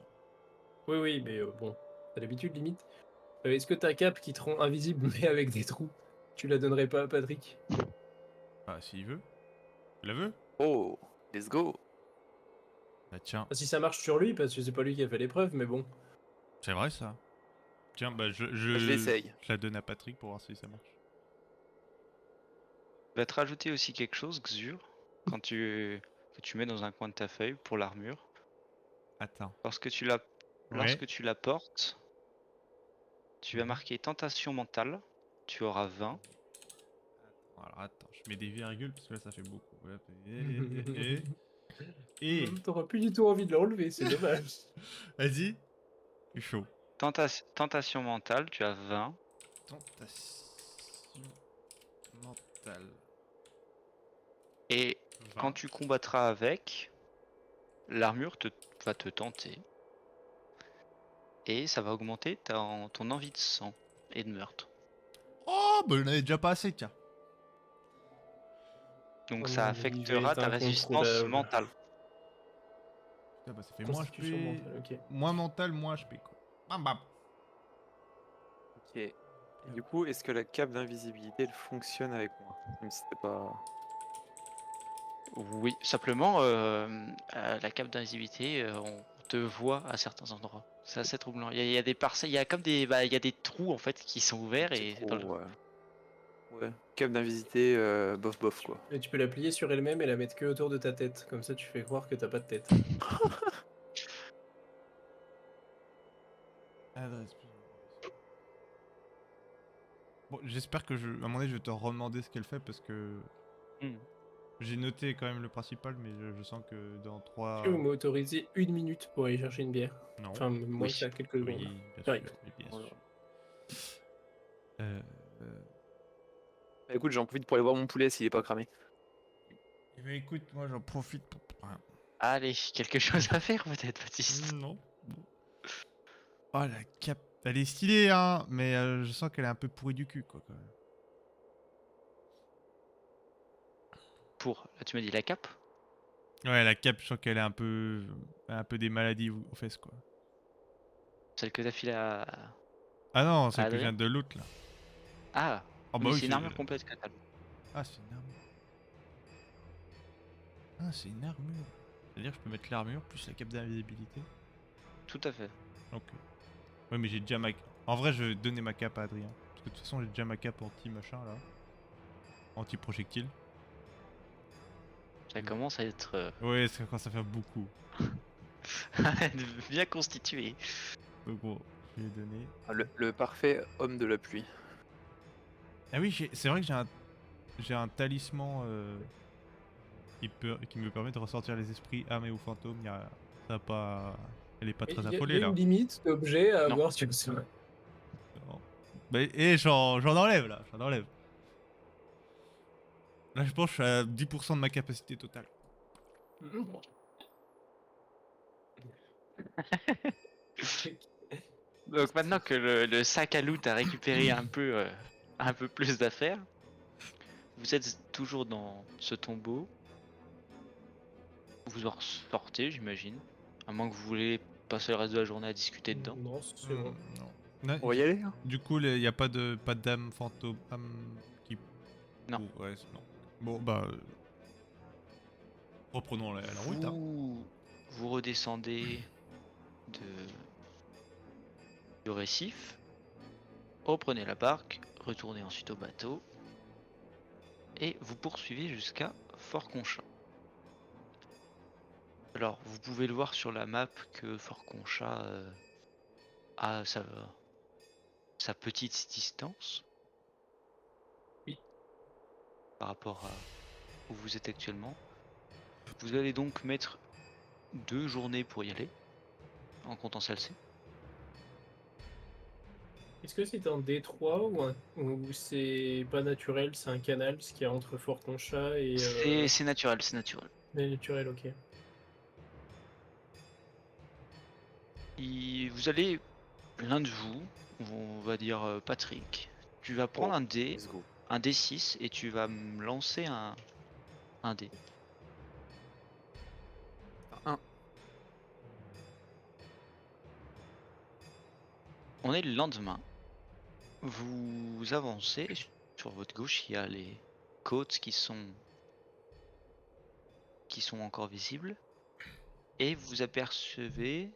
Oui, mais bon, t'as l'habitude limite. Est-ce que ta cape qui te rend invisible mais avec des trous, tu la donnerais pas à Patrick? Ah, s'il veut. Tu la veux? Oh, let's go. Bah tiens, Si ça marche sur lui, parce que c'est pas lui qui a fait l'épreuve, mais bon. c'est vrai ça. Tiens, bah Je l'essaye. je la donne à Patrick pour voir si ça marche. Va te rajouter aussi quelque chose, Xur, que tu mets dans un coin de ta feuille pour l'armure. Attends. Lorsque tu la, Ouais. lorsque tu la portes, tu vas Mhm. marquer tentation mentale. Tu auras 20. Alors attends, je mets des virgules parce que là ça fait beaucoup. Hop, et... T'auras plus du tout envie de l'enlever, c'est dommage. Vas-y. Je suis chaud. Tentation mentale, tu as 20. Tentation mentale. Et quand tu combattras avec, l'armure va te tenter. Et ça va augmenter ton envie de sang et de meurtre. Oh, bah j'en avais déjà pas assez, tiens. Donc Oh ça mon Dieu, il va affectera être ta résistance incontrôlable. mentale. Putain, bah ça fait moins Constitution HP. mentale, ok. Moins mental, moins HP quoi. Bam bam. Ok. Et du coup, est-ce que la cape d'invisibilité elle fonctionne avec moi? Même si c'était pas. Oui, simplement, la cape d'invisibilité, on te voit à certains endroits. C'est assez troublant. Il y a des parcelles, il y a comme il y a des trous en fait qui sont ouverts C'est et trop. Ouais. Cape d'invisibilité, bof bof quoi. Et tu peux la plier sur elle-même et la mettre que autour de ta tête. Comme ça, tu fais croire que t'as pas de tête. Adresse. Bon, j'espère que à un moment donné, je vais te redemander ce qu'elle fait parce que Hmm. j'ai noté quand même le principal, mais je sens que dans 3. Est-ce que vous m'autorisez 1 minute pour aller chercher une bière? Non. Enfin, moins Oui. que ça, quelques secondes. Oui, bien J'arrive. sûr. Oui, bien Voilà. sûr. Euh, Bah, écoute, j'en profite pour aller voir mon poulet s'il est pas cramé. Eh ben, écoute, moi j'en profite pour. Allez, quelque chose à faire peut-être, Baptiste. Non. Oh la cape. Elle est stylée, hein, mais je sens qu'elle est un peu pourrie du cul, quoi, quand même. Là tu m'as dit la cape? Ouais, la cape, je sens qu'elle est un peu des maladies aux fesses, quoi. Celle que t'as filée à... Ah non, celle que je Adrien viens de l'autre, là. Ah, Oh bah mais oui, c'est une armure complète que t'as. Ah, c'est une armure. Ah, c'est une armure. C'est-à-dire que je peux mettre l'armure plus la cape d'invisibilité. Tout à fait. Ok. Ouais, mais j'ai déjà ma... En vrai, je vais donner ma cape à Adrien. Parce que de toute façon, j'ai déjà ma cape anti-machin, là. Anti-projectile. Ça commence à être Ouais, ça commence à faire beaucoup. bien constitué. Donc bon, je vais lui donner. Ah, le parfait homme de la pluie. Ah oui, c'est vrai que j'ai un talisman qui me permet de ressortir les esprits, âmes ou fantômes. Ça a pas... Elle est pas très Il y a affolée, là. une limite d'objet à Non. avoir sur ça. Non. Bah, et j'en enlève, là. J'en enlève. Là, je pense que je suis à 10% de ma capacité totale. Donc maintenant que le sac à loot a récupéré un peu plus d'affaires, vous êtes toujours dans ce tombeau. Vous en sortez, j'imagine. À moins que vous voulez passer le reste de la journée à discuter dedans. Non, c'est bon. Non. Non, On va y aller, hein? Du coup, il n'y a pas d'âme fantôme qui... Non. Ouais, non. Bon, bah... reprenons la route, hein. Vous redescendez du récif, reprenez la barque, retournez ensuite au bateau, et vous poursuivez jusqu'à Fort Conchat. Alors, vous pouvez le voir sur la map que Fort Conchat a sa petite distance. Oui. Par rapport à où vous êtes actuellement. Vous allez donc mettre 2 journées pour y aller, en comptant celle-ci. Est-ce que c'est un détroit ou c'est pas naturel, c'est un canal, ce qu'il y a entre Fort Conchat et... C'est naturel, c'est naturel. Naturel, ok. Vous allez, l'un de vous, on va dire Patrick, tu vas prendre un dé, Let's go. un D6 et tu vas me lancer un dé. 1. On est le lendemain. Vous avancez. Sur votre gauche, il y a les côtes qui sont encore visibles. Et vous apercevez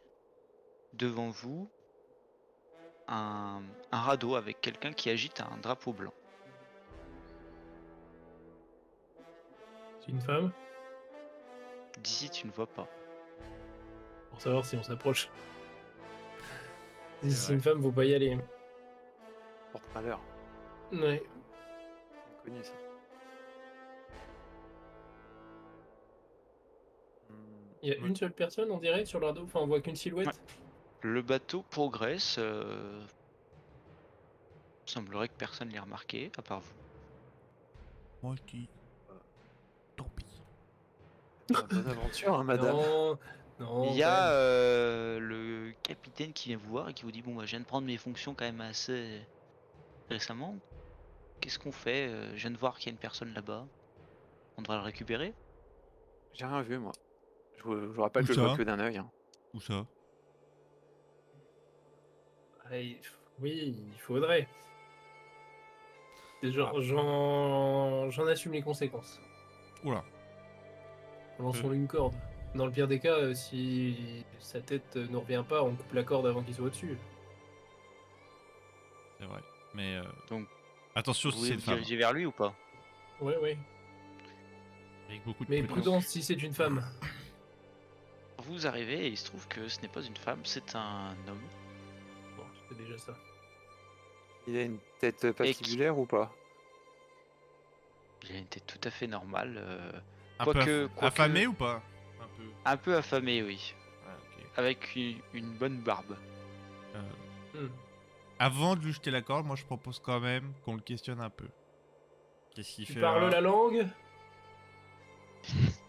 devant vous un radeau avec quelqu'un qui agite un drapeau blanc. C'est une femme. D'ici, tu ne vois pas. Pour savoir si on s'approche. Si C'est c'est vrai. une femme, faut pas y aller. Porte malheur. Ouais. Inconnu ça. Il y a Ouais. une seule personne, on dirait, sur le radeau. Enfin, on voit qu'une silhouette. Ouais. Le bateau progresse. Semblerait que personne l'ait remarqué, à part vous. Moi qui. Tant pis. Bonne aventure, hein, madame. Non, non. Il y quand a même. le capitaine qui vient vous voir et qui vous dit bon, bah, je viens de prendre mes fonctions quand même assez récemment. Qu'est-ce qu'on fait? Je viens de voir qu'il y a une personne là-bas. On devrait le récupérer? J'ai rien vu, moi. Je vous rappelle Où que je vois ça que d'un œil. Hein. Où ça? Ouais, oui, il faudrait. C'est genre, j'en assume les conséquences. Oula. Lançons-lui une corde. Dans le pire des cas, si sa tête ne revient pas, on coupe la corde avant qu'il soit au-dessus. C'est vrai. Mais Donc, attention vous si voulez c'est une vous femme. diriger vers lui ou pas? Ouais, ouais. Avec beaucoup de Mais prudence. prudence si c'est une femme. Vous arrivez et il se trouve que ce n'est pas une femme, c'est un homme. Bon, c'est déjà ça. Il a une tête patibulaire ou pas? Il a une tête tout à fait normale. Un peu Quoique- affamé ou pas? Un peu. Un peu affamé, oui. Ouais, ok. Avec une bonne barbe. Hmm. Avant de lui jeter la corde, moi je propose quand même qu'on le questionne un peu. Qu'est-ce qu'il Tu fait parles là la langue?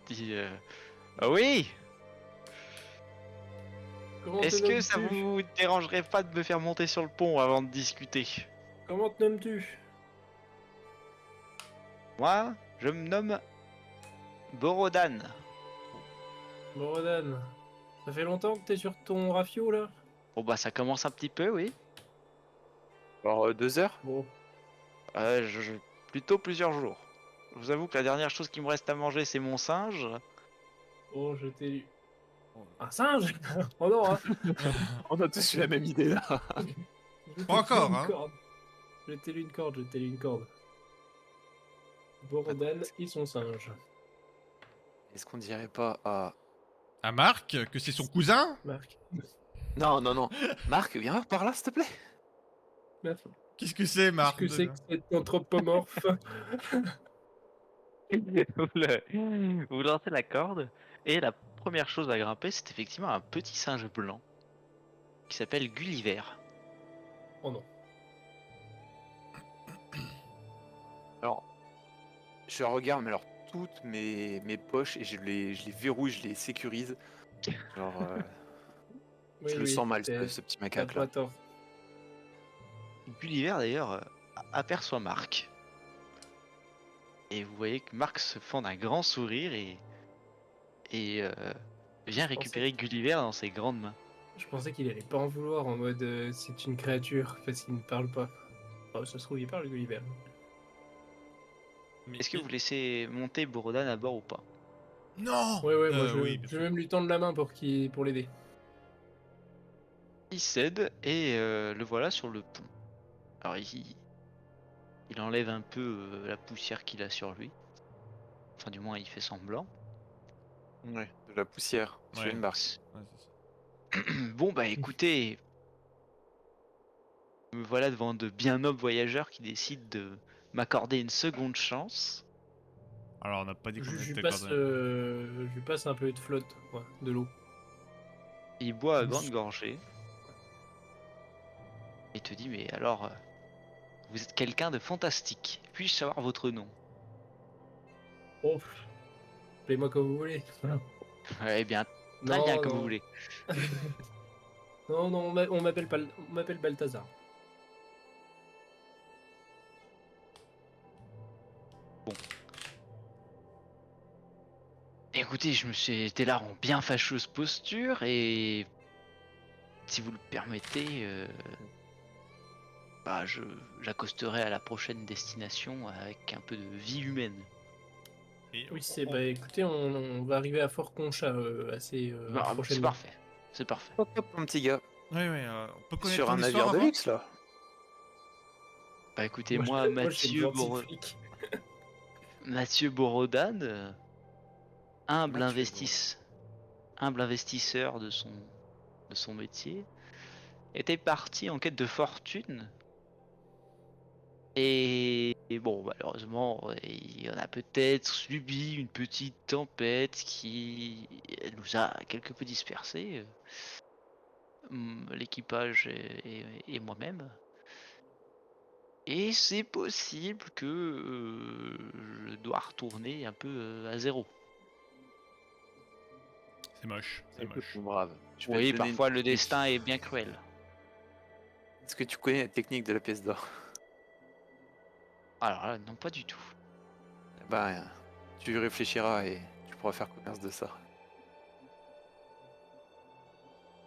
Dit, ah oui! Comment te Est-ce que ça nommes-tu? vous dérangerait pas de me faire monter sur le pont avant de discuter? Comment te nommes-tu? Moi, je me nomme Borodan. Borodan. Ça fait longtemps que t'es sur ton rafio là? Bon bah ça commence un petit peu, oui. Alors, 2 heures? Bon. Plutôt plusieurs jours. Je vous avoue que la dernière chose qui me reste à manger, c'est mon singe. Oh, je t'ai lu. Un singe? Oh non, hein. On a tous eu la même idée là. Je t'ai Pas encore, lu une hein. corde. Je t'ai lu une corde, je t'ai lu une corde. Borodan et son singe. Est-ce qu'on dirait pas à... À Marc, que c'est son cousin? Marc. Non, non, non. Marc, viens voir par là, s'il te plaît. Marc. Qu'est-ce que c'est, Marc? Qu'est-ce que c'est que cet anthropomorphe? Vous lancez la corde et la première chose à grimper, c'est effectivement un petit singe blanc qui s'appelle Gulliver. Oh non. Alors, je regarde, mais alors toutes mes poches et je les verrouille, je les sécurise. Genre, Oui, je le oui, sens mal, t'as- ce petit T'as macaque pas là. tort. Gulliver d'ailleurs aperçoit Marc. Et vous voyez que Marc se fend d'un grand sourire et vient Je récupérer Gulliver dans ses grandes mains. Je pensais qu'il allait pas en vouloir en mode c'est une créature parce qu'il ne parle pas. Oh, ça se trouve, il parle Gulliver. Mais Est-ce que vous laissez monter Borodan à bord ou pas? Non! Ouais, moi Oui, bien je sûr. vais même lui tendre la main pour l'aider. Il cède et le voilà sur le pont. Alors il enlève un peu la poussière qu'il a sur lui. Enfin du moins il fait semblant. Ouais, de la poussière sur Ouais. une barque. Ouais, c'est ça. Bon bah écoutez, me voilà devant de bien nobles voyageurs qui décident de m'accorder une seconde chance. Alors, on n'a pas dit qu'on Je lui était passe, cordonnier. je lui passe un peu de flotte, ouais, de l'eau. Il boit à Mmh. grande gorgée. Et te dit mais alors vous êtes quelqu'un de fantastique. Puis-je savoir votre nom? Oh, appelez-moi comme vous voulez. Eh bien très bien comme vous voulez. Non, on m'appelle Balthazar. Écoutez, j'étais là en bien fâcheuse posture et si vous le permettez, bah, j'accosterai à la prochaine destination avec un peu de vie humaine. Et Oui, bah écoutez, on va arriver à Fort Concha assez Bah, c'est prochainement. parfait. C'est parfait. Hop, hop, mon petit gars. Ouais, on peut connaître Sur ton un histoire navire de avant luxe, là. Bah écoutez, Moi, moi, moi, je suis le gentil flic. Mathieu Borodan, humble, Mathieu, humble investisseur de son métier, était parti en quête de fortune. Et bon, malheureusement, il en a peut-être subi une petite tempête qui nous a quelque peu dispersés, l'équipage et moi-même. Et c'est possible que je dois retourner un peu à zéro. C'est moche, c'est Écoute, moche. mon brave. Je vais Oui, te donner une parfois le technique. destin est bien cruel. Est-ce que tu connais la technique de la pièce d'or? Alors là, non, pas du tout. Bah, tu y réfléchiras et tu pourras faire commerce de ça.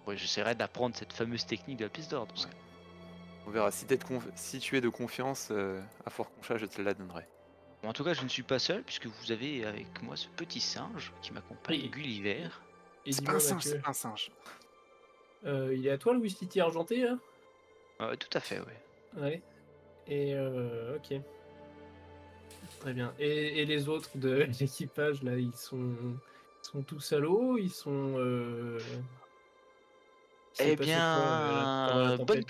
Ouais, j'essaierai d'apprendre cette fameuse technique de la pièce d'or. Dans ce Ouais. cas. On verra. Si tu es de confiance à Fort Concha, je te la donnerai. Bon, en tout cas, je ne suis pas seul puisque vous avez avec moi ce petit singe qui m'accompagne, Oui. Gulliver. Et C'est pas dis-moi, un singe, Mathieu, c'est pas un singe. il est à toi le whisky argenté, là? Tout à fait, oui. Ouais. Et ok. Très bien. Et les autres de l'équipage, là, ils sont tous à l'eau, ils sont... il s'est Eh passé quoi pendant la bien, bonne tempête?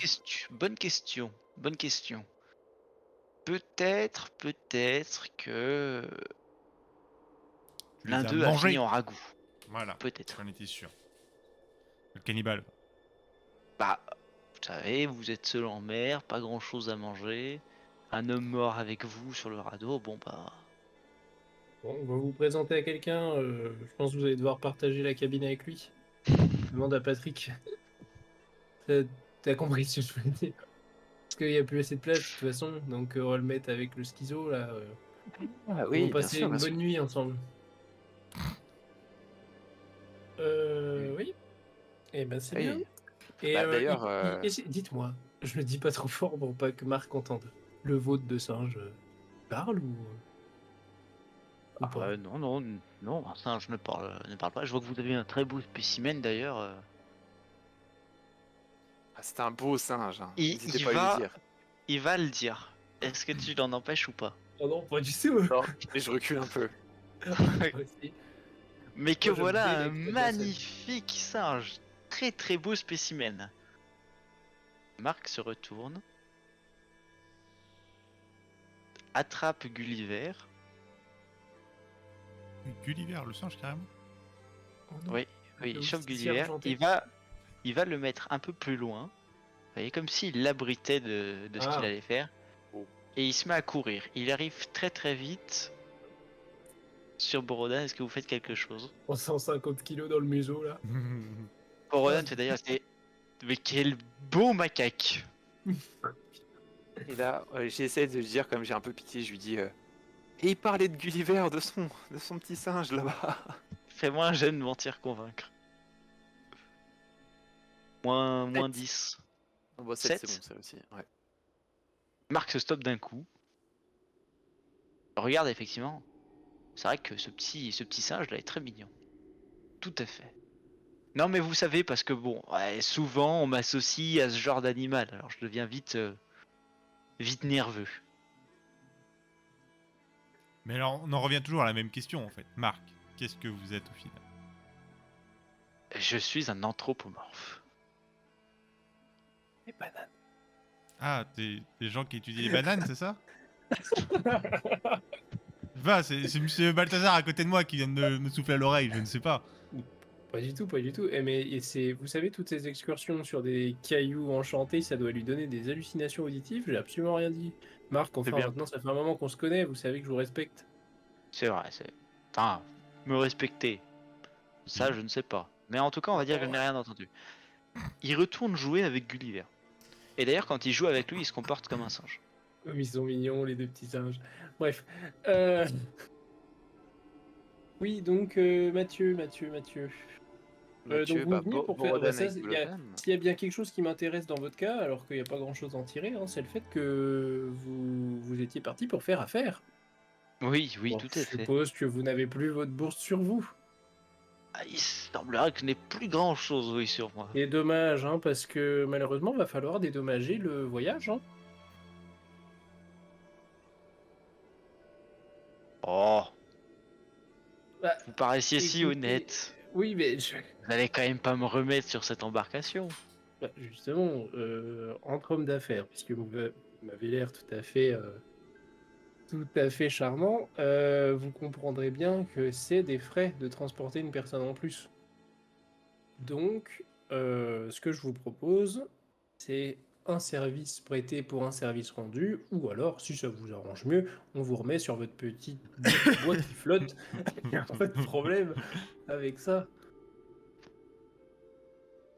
question, bonne question. Peut-être que Tu l'un les as d'eux a fini mangés. en ragoût. Voilà, Peut-être. j'en étais sûr. Le cannibale. Bah, vous savez, vous êtes seul en mer, pas grand-chose à manger. Un homme mort avec vous sur le radeau, bon bah... Bon, on va vous présenter à quelqu'un. Je pense que vous allez devoir partager la cabine avec lui. Demande à Patrick. T'as t'as compris ce que je veux dire? Parce qu'il n'y a plus assez de place de toute façon, donc on va le mettre avec le schizo là. Ah Ils vont oui, bien passer sûr, bien une sûr. bonne nuit ensemble. Oui. Eh ben c'est bien. Oui. Et Bah, d'ailleurs, dites-moi, je le dis pas trop fort pour pas que Marc entende. Le vôtre de singe parle ou pas? Non, un singe ne parle pas. Je vois que vous avez un très beau spécimen d'ailleurs. c'est un beau singe. Hein. Il, N'hésitez il pas à lui va, dire. il va le dire. Est-ce que tu l'en empêches ou pas? Oh non, pas du tout. Non, mais je recule un peu. Aussi. Mais que Moi, je voilà un délègue très bien cette- magnifique singe. Très très beau spécimen. Marc se retourne, attrape Gulliver. Gulliver, le singe carrément. Oh non, Oui, le il chope whisky Gulliver. argenté. Il va le mettre un peu plus loin. Vous voyez, comme s'il l'abritait de ce qu'il Ah. allait faire. Oh. Et il se met à courir. Il arrive très très vite sur Borodan. Est-ce que vous faites quelque chose? 350 kilos dans le museau là. Borodan fait d'ailleurs, mais quel beau macaque! Et là, j'essaie de lui dire, comme j'ai un peu pitié, je lui dis et il parlait de Gulliver, de son petit singe là-bas. Fais-moi un jet de mentir convaincre. Moins Sept. 10. Oh, bah, 7, c'est Sept. bon, ça aussi. Ouais. Marc se stoppe d'un coup. Regarde, effectivement. C'est vrai que ce petit singe là est très mignon. Tout à fait. Non, mais vous savez, parce que bon, ouais, souvent on m'associe à ce genre d'animal. Alors je deviens vite nerveux. Mais alors, on en revient toujours à la même question en fait. Marc, qu'est-ce que vous êtes au final? Je suis un anthropomorphe. Les bananes. Ah, t'es des gens qui étudient les bananes, c'est ça? Va, c'est monsieur Balthazar à côté de moi qui vient de me souffler à l'oreille, je ne sais pas. Pas du tout, pas du tout. Vous savez, toutes ces excursions sur des cailloux enchantés, ça doit lui donner des hallucinations auditives. J'ai absolument rien dit. Marc, enfin, bien. maintenant, ça fait un moment qu'on se connaît. Vous savez que je vous respecte. C'est vrai, Enfin, me respecter. Ça, je ne sais pas. Mais en tout cas, on va dire que je n'ai rien entendu. Il retourne jouer avec Gulliver. Et d'ailleurs, quand il joue avec lui, il se comporte comme un singe. Comme ils sont mignons, les deux petits singes. Bref. Euh, Oui, donc, Mathieu. Mathieu, donc vous venez pour faire. Borodan Ça, avec il y a- Bolodan. S'il y a bien quelque chose qui m'intéresse dans votre cas, alors qu'il n'y a pas grand-chose à en tirer, hein, c'est le fait que vous étiez parti pour faire affaire. Oui, oui, Bon, tout je à fait. suppose que vous n'avez plus votre bourse sur vous. Ah, il semblerait que je n'ai plus grand chose, oui, sur moi. C'est dommage, hein, parce que malheureusement, va falloir dédommager le voyage. Hein. Oh, Bah, vous paraissiez si écoutez, honnête. oui, mais Vous n'allez quand même pas me remettre sur cette embarcation. bah, justement, entre hommes d'affaires, puisque vous m'avez l'air tout à fait charmant, vous comprendrez bien que c'est des frais de transporter une personne en plus. Donc, ce que je vous propose, c'est un service prêté pour un service rendu, ou alors, si ça vous arrange mieux, on vous remet sur votre petite bois qui flotte. Il n'y a pas de problème avec ça.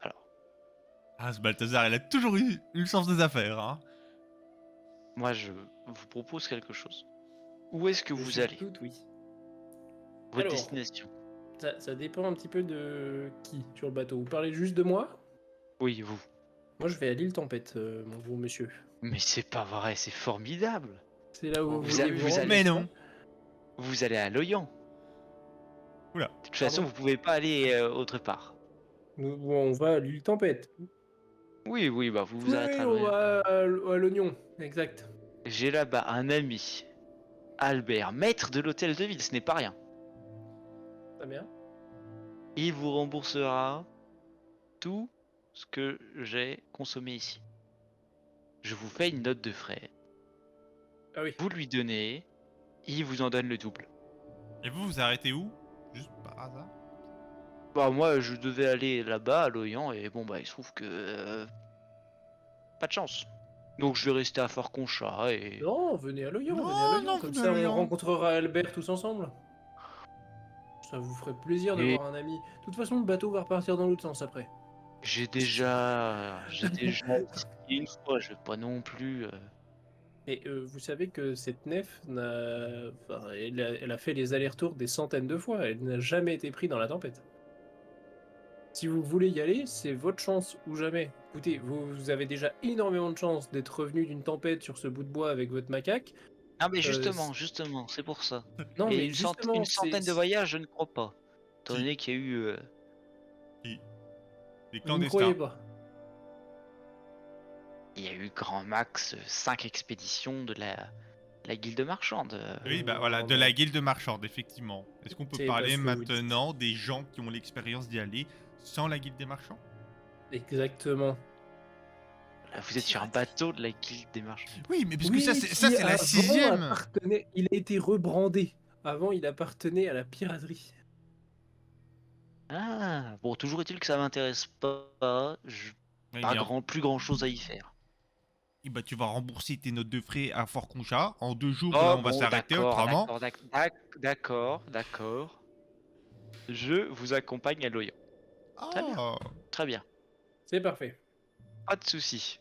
Alors, Ah, ce Balthazar, il a toujours eu le sens des affaires, hein. moi, je vous propose quelque chose. Où est-ce que Je vous suis allez? tout oui. Votre Alors, destination? ça dépend un petit peu de qui sur le bateau. Vous parlez juste de moi? Oui, vous. Moi, je vais à l'île Tempête, mon beau monsieur. Mais c'est pas vrai, c'est formidable. C'est là où Vous vouliez avez- vous vous rendre, allez- Mais n'est-ce non. pas? Vous allez à Loyan. Oula. De toute façon, Pardon. vous pouvez pas aller autre part. On va à l'île Tempête. Oui, oui, bah vous vous Oui, arrêterez à on Loyan. va à l'oignon, exact. J'ai là-bas un ami, Albert, maître de l'hôtel de ville, ce n'est pas rien. Très bien. Il vous remboursera tout ce que j'ai consommé ici. Je vous fais une note de frais. Ah oui. Vous lui donnez, il vous en donne le double. Et vous, vous arrêtez où? Juste par hasard? Bah moi je devais aller là-bas à Loyan et bon bah il se trouve que pas de chance. Donc je vais rester à Fort Conchat et Non, venez à l'oignon, venez à Non, l'oignon. non, Comme venez à ça, on l'Orient. rencontrera Albert tous ensemble. Ça vous ferait plaisir de Et- voir un ami. De toute façon, le bateau va repartir dans l'autre sens après. j'ai déjà essayé une fois, je vais pas non plus. Et vous savez que cette nef elle a fait les allers-retours des centaines de fois. Elle n'a jamais été prise dans la tempête. Si vous voulez y aller, c'est votre chance ou jamais. Écoutez, vous avez déjà énormément de chance d'être revenu d'une tempête sur ce bout de bois avec votre macaque. Ah mais Euh, justement, c'est pour ça. Non, Et mais une justement, centaine de voyages, je ne crois pas. Étant Si. donné qu'il y a eu Des vous ne croyez clandestins. pas. il y a eu grand max 5 expéditions de la guilde marchande. Oui, bah voilà, de non. la guilde marchande, effectivement. Est-ce qu'on peut C'est parler parce que vous dites. maintenant des gens qui ont l'expérience d'y aller sans la guilde des marchands? Exactement. Là, vous êtes sur un bateau de la guilde des marchands. Oui, mais parce que Oui, ça, qui c'est la avant 6ème. il a été rebrandé. Avant, il appartenait à la piraterie. Ah, bon, toujours est-il que ça m'intéresse pas. Ouais, Pas mais plus grand chose à y faire. eh bah, tu vas rembourser tes notes de frais à Fort Conchat. En 2 jours, Oh, là, on va bon, s'arrêter d'accord, autrement. d'accord. Je vous accompagne à Loyan. Très bien. Ah, Très bien. C'est parfait. Pas de soucis.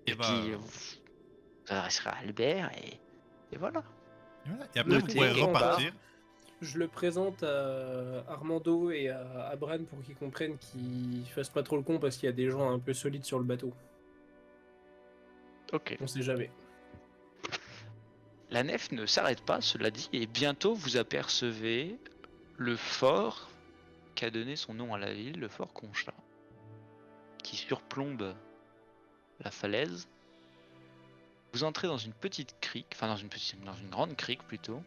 et Et bah, puis, vous adresserez à Albert et voilà. voilà. Et après, vous Notez pourrez et on repartir. Je le présente à Armando et à Bran pour qu'ils comprennent qu'ils fassent pas trop le con parce qu'il y a des gens un peu solides sur le bateau. Ok. On sait jamais. La nef ne s'arrête pas, cela dit, et bientôt vous apercevez le fort qui a donné son nom à la ville, le fort Conchat, qui surplombe la falaise. Vous entrez dans une petite crique, enfin dans une grande crique plutôt,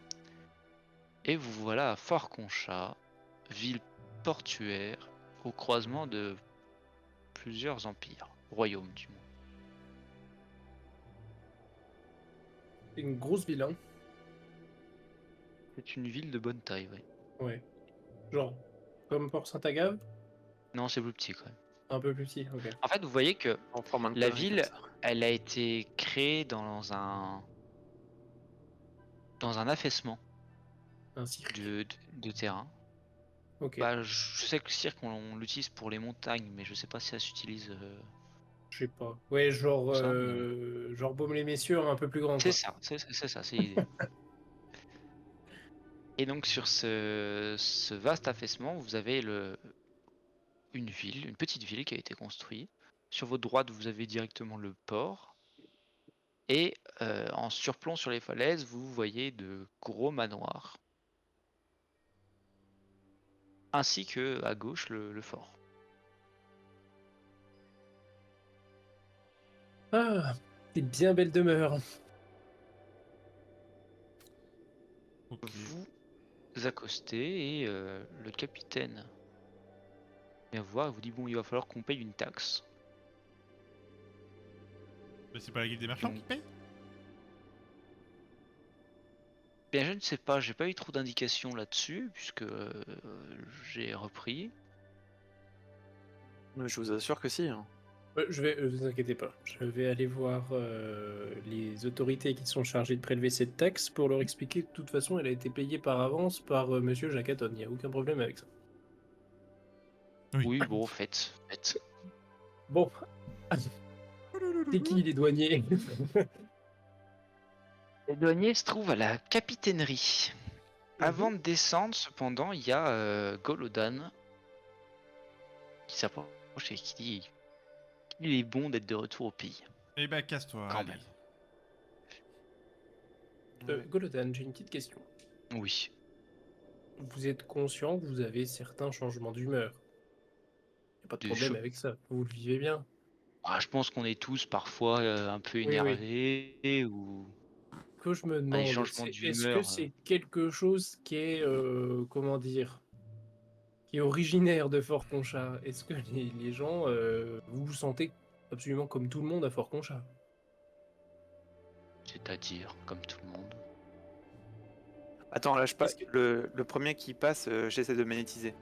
et vous voilà à Fort Conchat, ville portuaire au croisement de plusieurs empires, royaumes du moins. C'est une grosse ville, hein. C'est une ville de bonne taille, oui. Ouais. Genre, comme Port Saint-Agave, Non, c'est plus petit quand même. un peu plus petit, ok. En fait, vous voyez que En forme de la connerie ville, comme ça. elle a été créée dans un affaissement Un cirque. de terrain. Ok. Bah, je sais que le cirque, on l'utilise pour les montagnes, mais je sais pas si ça s'utilise. Je sais pas. Ouais, genre, Ça, genre Baume les Messieurs, un peu plus grand, C'est quoi. ça, c'est ça, c'est l'idée. Et donc sur ce vaste affaissement, vous avez une ville, une petite ville qui a été construite. Sur votre droite, vous avez directement le port. Et en surplomb sur les falaises, vous voyez de gros manoirs. Ainsi que à gauche le fort. Ah, c'est bien belle demeure. Ok. Vous accostez et le capitaine vient vous voir et vous dit bon, il va falloir qu'on paye une taxe. Mais c'est pas la guilde des marchands Donc- qui paye? Bien, je ne sais pas, j'ai pas eu trop d'indications là-dessus puisque j'ai repris. Mais je vous assure que si. Hein. Je vais, vous inquiétez pas, je vais aller voir les autorités qui sont chargées de prélever cette taxe pour leur expliquer que de toute façon elle a été payée par avance par Monsieur Jacaton. Il n'y a aucun problème avec ça. Oui, bon, faites. Bon, c'est qui les douaniers? Les douaniers se trouvent à la capitainerie. Avant de descendre, cependant, il y a Golodan qui s'approche et qui dit qu'il est bon d'être de retour au pays. Eh ben, casse-toi, Quand allez. même. Golodan, j'ai une petite question. Oui. Vous êtes conscient que vous avez certains changements d'humeur? Il n'y a pas de Des problème cho- avec ça, vous le vivez bien. Ah, je pense qu'on est tous parfois un peu Oui, oui. énervés ou Que je me on a des demande, changements est-ce que d'humeur. c'est quelque chose qui est, comment dire, qui est originaire de Fort Concha? Est-ce que les gens, vous vous sentez absolument comme tout le monde à Fort Concha? C'est-à-dire, comme tout le monde. Attends, lâche pas. Est-ce que- Le premier qui passe, j'essaie de magnétiser.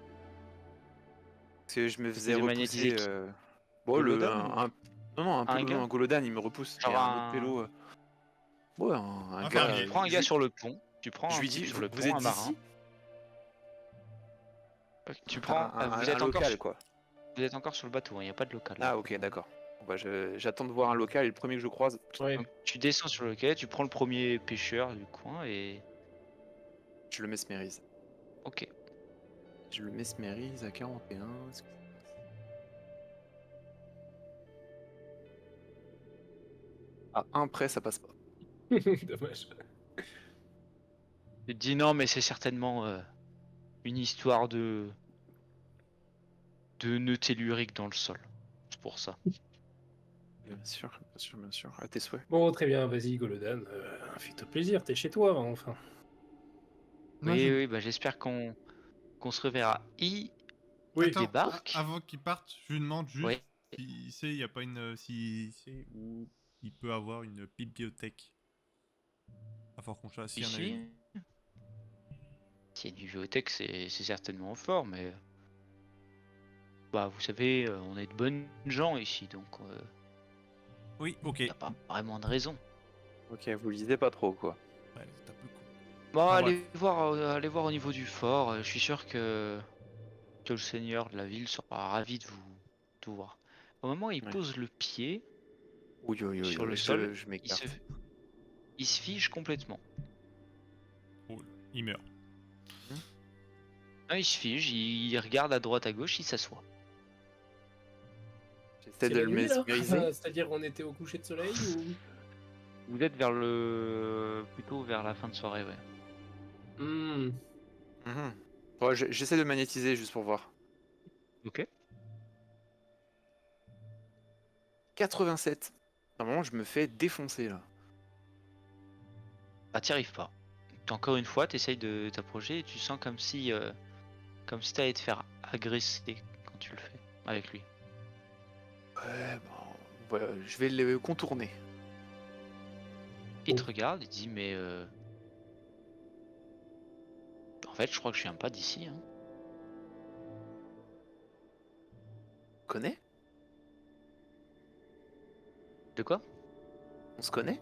Parce que je me faisais de magnétiser repousser. qui Bon, Golodan Non, non, Un gars un Golodan, il me repousse. Genre Et un autre un- pélo. Ouais, un Un gars. fermier. Tu prends un gars sur le pont. Tu prends Je un lui type dis, sur le vous pont, êtes un marin. d'ici? Tu prends. Vous êtes Un encore local, sur, quoi. vous êtes encore sur le bateau, il n'y a pas de local. Ah, ok, d'accord. Bon, bah, j'attends de voir un local et le premier que je croise. Ouais. Donc tu descends sur le quai, tu prends le premier pêcheur du coin et. Je le mesmérise. Ok. Je le mesmérise à 41. Est-ce que ça passe? À un près, ça passe pas. Dommage. Tu te dis non, mais c'est certainement une histoire de nœud tellurique dans le sol. C'est pour ça. Bien sûr, bien sûr, bien sûr. À tes souhaits. Bon, très bien, vas-y, Golodan, fais-toi plaisir, t'es chez toi, enfin. Moi, Oui, je- oui, bah j'espère qu'on se reverra. Oui. Attends, débarque. avant qu'il parte, je lui demande juste Ouais. s'il sait, il y a pas une, s'il sait où il peut avoir une bibliothèque à Fort Concha, s'il y en a Ici, une. s'il y a une bibliothèque, c'est certainement fort, mais. Bah, vous savez, on est de bonnes gens ici, donc Oui, ok. y a pas vraiment de raison. Ok, vous lisez pas trop, quoi. Ouais, c'est un peu con. Bon, Enfin, allez voir au niveau du fort. Je suis sûr que le seigneur de la ville sera ravi de vous voir. Au moment où il Ouais. pose le pied Oui, oui, oui, sur le oui, sol, je il m'écarte. il se fige complètement. Cool. Il meurt. Ah, il se fige, il regarde à droite à gauche, il s'assoit. J'essaie C'est de la le nuit, là mesmériser. C'est-à-dire on était au coucher de soleil ou... Vous êtes plutôt vers la fin de soirée, ouais. Hmm. Mhm. Ouais, j'essaie de magnétiser juste pour voir. Ok. 87. Normalement, je me fais défoncer là. Bah, t'y arrives pas. Encore une fois, t'essayes de t'approcher et tu sens comme si t'allais te faire agresser quand tu le fais avec lui. Ouais, bon, voilà, je vais le contourner. Il te regarde, il dit mais en fait je crois que je viens pas d'ici. Hein. On connaît? De quoi? On se connaît?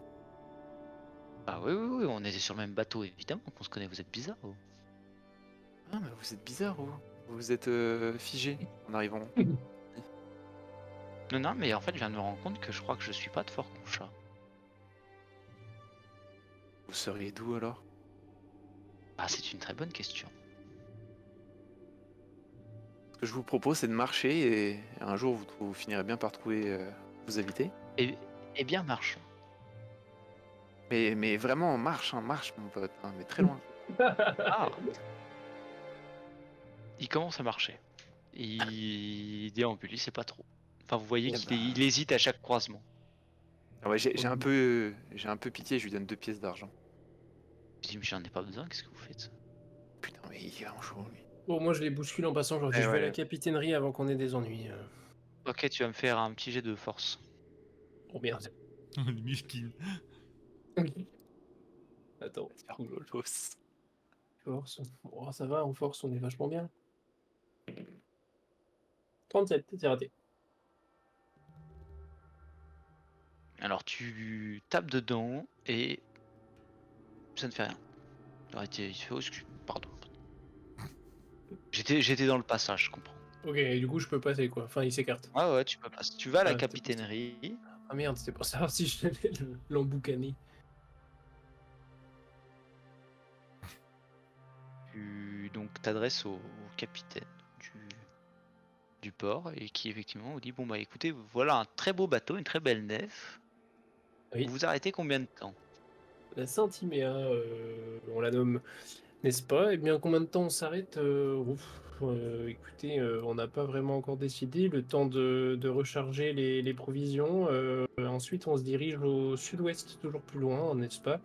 Ah oui, on était sur le même bateau évidemment qu'on se connaît, vous êtes bizarre. Vous. Ah, mais vous êtes bizarre, vous. Vous êtes figé en arrivant. Non, mais en fait je viens de me rendre compte que je crois que je suis pas de Fort Concha. Vous seriez d'où alors? Ah, c'est une très bonne question. Ce que je vous propose, c'est de marcher et un jour, vous finirez bien par trouver vous habiter. Et bien, marchons. Mais vraiment, marche, mon pote, hein, mais très loin. Ah, il commence à marcher. Il déambule, il sait pas trop. Enfin, vous voyez Eh qu'il ben, il hésite à chaque croisement. ouais, j'ai un peu pitié, je lui donne 2 pièces d'argent. Je dis, mais j'en ai pas besoin, qu'est-ce que vous faites? Putain, mais il est vraiment chaud, lui. Bon, moi je les bouscule en passant, je leur dis Eh je vais à la ouais. capitainerie avant qu'on ait des ennuis. Ok, tu vas me faire un petit jet de force. Oh merde. Le miskin. Attends, Va te faire lolos. force. Oh, ça va, en force, on est vachement bien. 37, c'est raté. Alors, tu tapes dedans et ça ne fait rien. Arrêtez, il fait, oh, pardon. J'étais dans le passage, je comprends. Ok, et du coup je peux passer quoi. Enfin, il s'écarte. Ah ouais, tu peux passer. Tu vas à la Ah, c'était pour ça. capitainerie. Ah merde, c'était pour savoir si j'allais l'emboucaner. Tu donc t'adresses au capitaine du port et qui effectivement vous dit bon bah écoutez, voilà un très beau bateau, une très belle nef. Oui. Vous vous arrêtez combien de temps? La Saint-Timéa, on la nomme, n'est-ce pas? Eh bien, combien de temps on s'arrête? Écoutez, on n'a pas vraiment encore décidé. Le temps de recharger les provisions. Ensuite, on se dirige au sud-ouest, toujours plus loin, n'est-ce pas?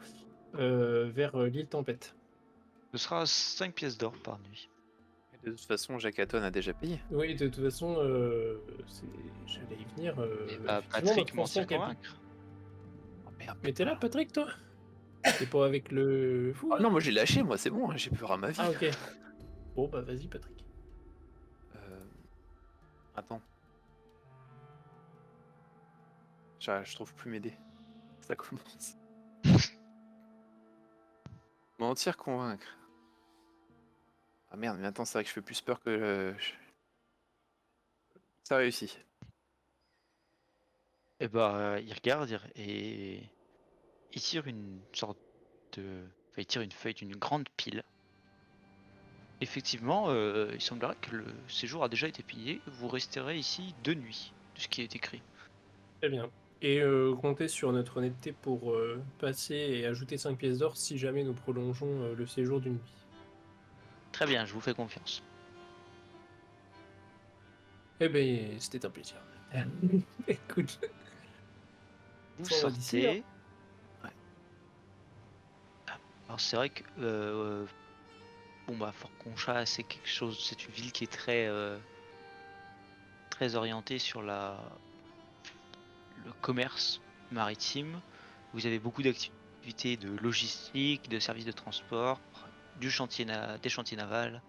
Vers l'île Tempête. Ce sera 5 pièces d'or par nuit. De toute façon, Jackaton a déjà payé. Oui, de toute façon, j'allais y venir. Et bah Effectivement, Patrick notre m'en ancien tire capitaine. convaincre. Oh merde. Mais t'es là, Patrick, toi? T'es pas avec le fou, Oh là? non, moi j'ai lâché, moi c'est bon, hein, j'ai peur à ma vie. Ah, ok. Bon, bah vas-y, Patrick. Euh, Attends. Je trouve plus m'aider. Ça commence. Mentir, convaincre. Ah merde, mais attends, c'est vrai que je fais plus peur que... Ça réussit. Et bah il regarde et il tire une sorte de. Enfin, il tire une feuille d'une grande pile. Effectivement, il semblerait que le séjour a déjà été payé. Vous resterez ici 2 nuits, de ce qui est écrit. Très bien. Et comptez sur notre honnêteté pour passer et ajouter 5 pièces d'or si jamais nous prolongeons le séjour d'une nuit. Très bien, je vous fais confiance. Eh ben, c'était un plaisir. Écoute, Vous on va d'ici, hein. sortez. Alors c'est vrai que bon bah Fort Concha c'est quelque chose, c'est une ville qui est très orientée sur le commerce maritime. Vous avez beaucoup d'activités de logistique, de services de transport, des chantiers navals,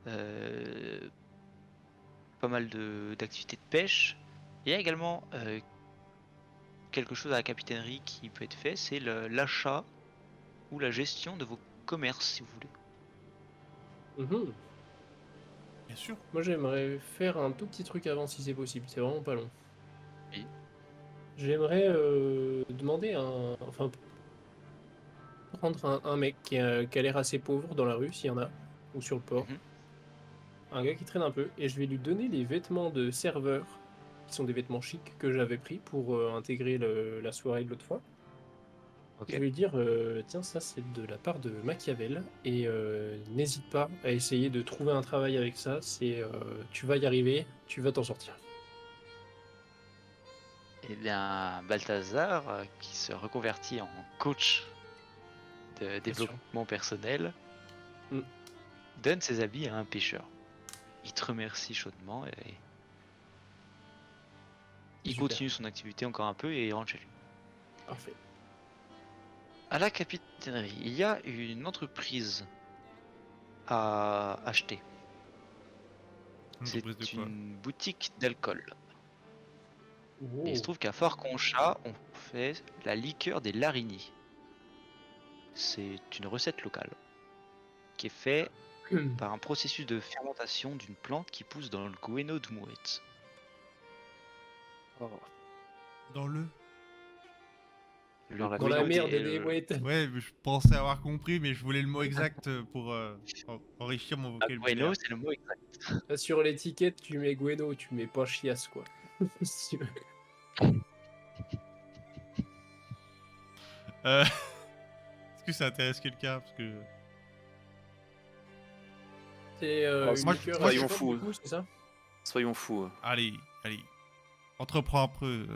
euh, pas mal d'activités de pêche. Il y a également quelque chose à la capitainerie qui peut être fait, c'est l'achat ou la gestion de vos commerces si vous voulez. Mhm. Bien sûr. Moi, j'aimerais faire un tout petit truc avant si c'est possible. C'est vraiment pas long. Oui. J'aimerais demander enfin, prendre un mec qui a l'air assez pauvre dans la rue, s'il y en a, ou sur le port. Mhm. Un gars qui traîne un peu, et je vais lui donner les vêtements de serveur, qui sont des vêtements chics que j'avais pris pour intégrer la soirée de l'autre fois. Ok. Je vais lui dire, tiens, ça c'est de la part de Machiavel, et n'hésite pas à essayer de trouver un travail avec ça, tu vas y arriver, tu vas t'en sortir. Eh bien, Balthazar, qui se reconvertit en coach de Bien sûr. développement personnel, Mm. donne ses habits à un pêcheur. Il te remercie chaudement et il Super, continue son activité encore un peu et il rentre chez lui. parfait. À la capitainerie, il y a une entreprise à acheter. Une entreprise de C'est quoi? une boutique d'alcool. Et il se Oh. trouve qu'à Fort Concha, on fait la liqueur des Larigny. C'est une recette locale qui est faite par un processus de fermentation d'une plante qui pousse dans le Guéno de Mouette. Oh. Dans le. Dans la Dans la Guéno, merde et des mouettes. Ouais, mais je pensais avoir compris, mais je voulais le mot exact pour enrichir mon Ah, vocabulaire. Bueno, c'est le mot exact. Sur l'étiquette, tu mets Gueno, tu mets pas chiasse, quoi. Si tu veux. Est-ce que ça intéresse quelqu'un? Parce que... C'est Alors, une moi, liqueur moi, à je- soyons chocolat, fous. du coup, c'est ça? Soyons fous. Allez, allez. Entreprends un peu,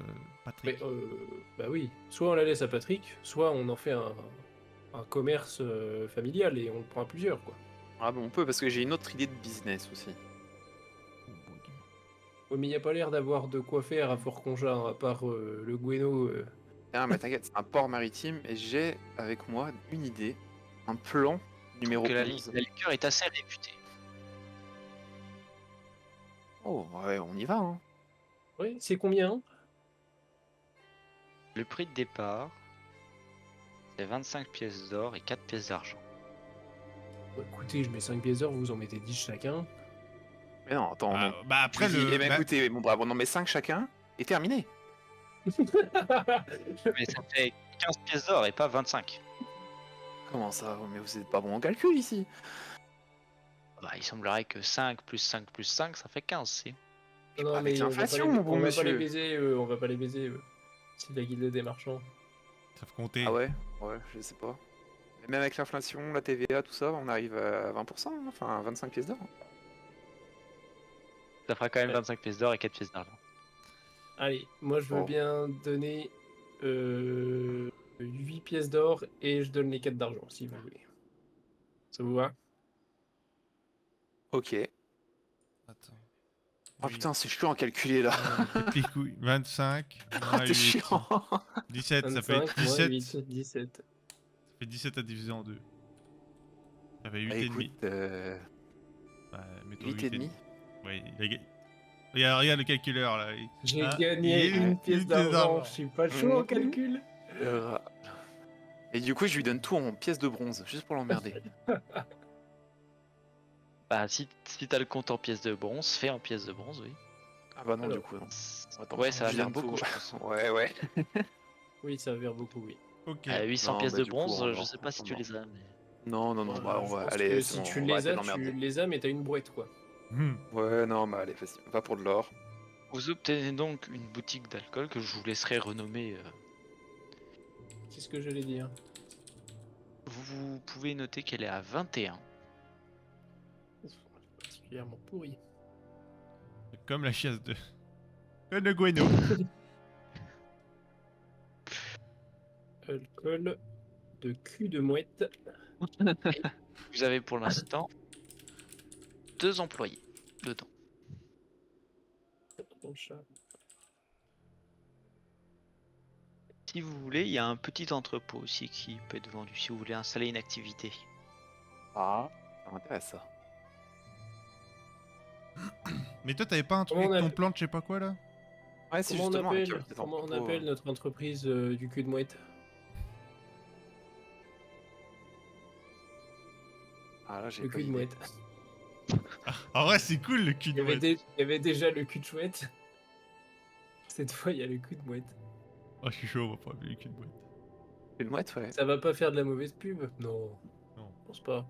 Patrick. Mais, bah oui. Soit on la laisse à Patrick, soit on en fait un commerce familial et on le prend à plusieurs, quoi. Ah bon, on peut, parce que j'ai une autre idée de business aussi. Oh, bon Dieu. Ouais, mais il n'y a pas l'air d'avoir de quoi faire à Fort-Conja, hein, à part le Gueno. Ah, mais t'inquiète, c'est un port maritime et j'ai avec moi une idée, un plan numéro Que la 11. liqueur est assez réputée. Oh, ouais, on y va, hein. Oui, c'est combien? Le prix de départ, c'est 25 pièces d'or et 4 pièces d'argent. Bah, écoutez, je mets 5 pièces d'or, vous en mettez 10 chacun. Mais non, attends, non. Bah Je après lui dis, le... eh ben bah, écoutez, mon brave, on en met 5 chacun et terminé. Mais ça fait 15 pièces d'or et pas 25. Comment ça? Mais vous êtes pas bon en calcul ici. Bah, il semblerait que 5 plus 5 plus 5, ça fait 15, si. Non, Avec mais l'inflation, mon bon on va pas les monsieur. baiser, eux, on va pas les baiser, eux. C'est la guilde des marchands. ça fait compter. Ah ouais? Ouais, je sais pas. Mais même avec l'inflation, la TVA, tout ça, on arrive à 20%, hein, enfin à 25 pièces d'or. Ça fera quand même Ouais. 25 pièces d'or et 4 pièces d'argent. Allez, moi je veux Bon. bien donner 8 pièces d'or et je donne les 4 d'argent, si vous voulez. Ça vous va? Ok. Attends. Oh Oui. putain, c'est chiant à calculer là. Pète les couilles. 25. Ah, moins t'es 8. chiant. 17, ça fait 25 moins 17. 8, 17. Ça fait 17 à diviser en 2. Ça fait 8 Bah, et demi. écoute, Bah, mets-toi 8 et demi. Ouais, il a gagné. Regarde le calculeur là. J'ai Hein, gagné il- une pièce une pièce d'argent, je suis pas chaud en Mhm. calcul. Et du coup, je lui donne tout en pièces de bronze, juste pour l'emmerder. Bah, si t'as le compte en pièces de bronze, fais en pièces de bronze, oui. Ah bah non, Alors. du coup, non. Attends, Ouais, ça va je faire donne beaucoup, tout. je pense. Ouais, ouais. Oui, ça va faire beaucoup, oui. Ok. 800 Non, pièces bah, de du coup, bronze, on je va- sais pas si on tu va- les as, mais... Non, non, non, bah, on Je va. pense Allez, que c'est si bon, tu on va les arrêter as, de l'emmerder. tu les as, mais t'as une boîte, quoi. Hmm. Ouais, non, bah allez, vas-y, va pour de l'or. Vous obtenez donc une boutique d'alcool que je vous laisserai renommer. C'est ce que j'allais dire. Vous pouvez noter qu'elle est à 21. Ouf, particulièrement pourri. Comme la chiasse de... Le Gueno. Alcool de cul de mouette. Vous avez pour l'instant 2 employés dedans. Dans le chat. Si vous voulez, il y a un petit entrepôt aussi qui peut être vendu si vous voulez installer une activité. Ah, ça m'intéresse ça. Mais toi, t'avais pas un truc Comment on avec ton appelle- plan de je sais pas quoi là? Ouais, c'est Comment on justement avec appelle, les comment on entrepôts, appelle notre entreprise du cul de mouette? Ah là, j'ai Le pas cul de d'idée. mouette. En vrai, c'est cool le cul Il de y avait, mouette. il y avait déjà le cul de chouette. Cette fois, il y a le cul de mouette. Oh, je suis chaud, on va pas appeler le cul de mouette. Une mouette, ouais. Ça va pas faire de la mauvaise pub? Non. Non. Je pense pas.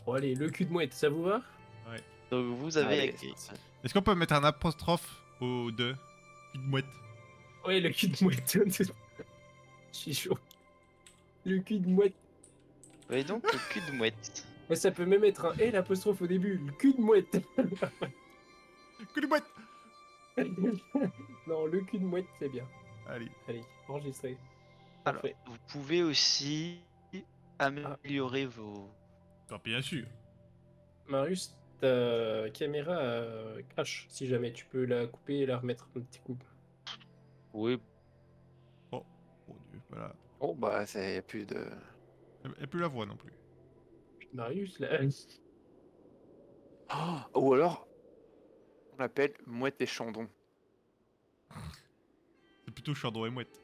Bon, allez, le cul de mouette, ça vous va? Donc vous avez Allez, acquis- c'est parti. Est-ce qu'on peut mettre un apostrophe au 2? Cul de mouette. Ouais, le cul de mouette. Je suis chaud. Le cul de mouette. vous avez donc le cul de mouette. Mais ça peut même être un L apostrophe au début. Le cul de mouette. Cul de mouette. Non, le cul de mouette, c'est bien. Allez. Allez, enregistré. Alors, Parfait. vous pouvez aussi améliorer vos... Ah, bien sûr. Marius, ta caméra crash. Si jamais tu peux la couper et la remettre un petit coup. Oui, Oh Dieu, voilà. Oh bah, il n'y a plus de... Et plus la voix non plus. Marius, là. Oh, ou alors, on l'appelle mouette et chandon. C'est plutôt chardon et mouette.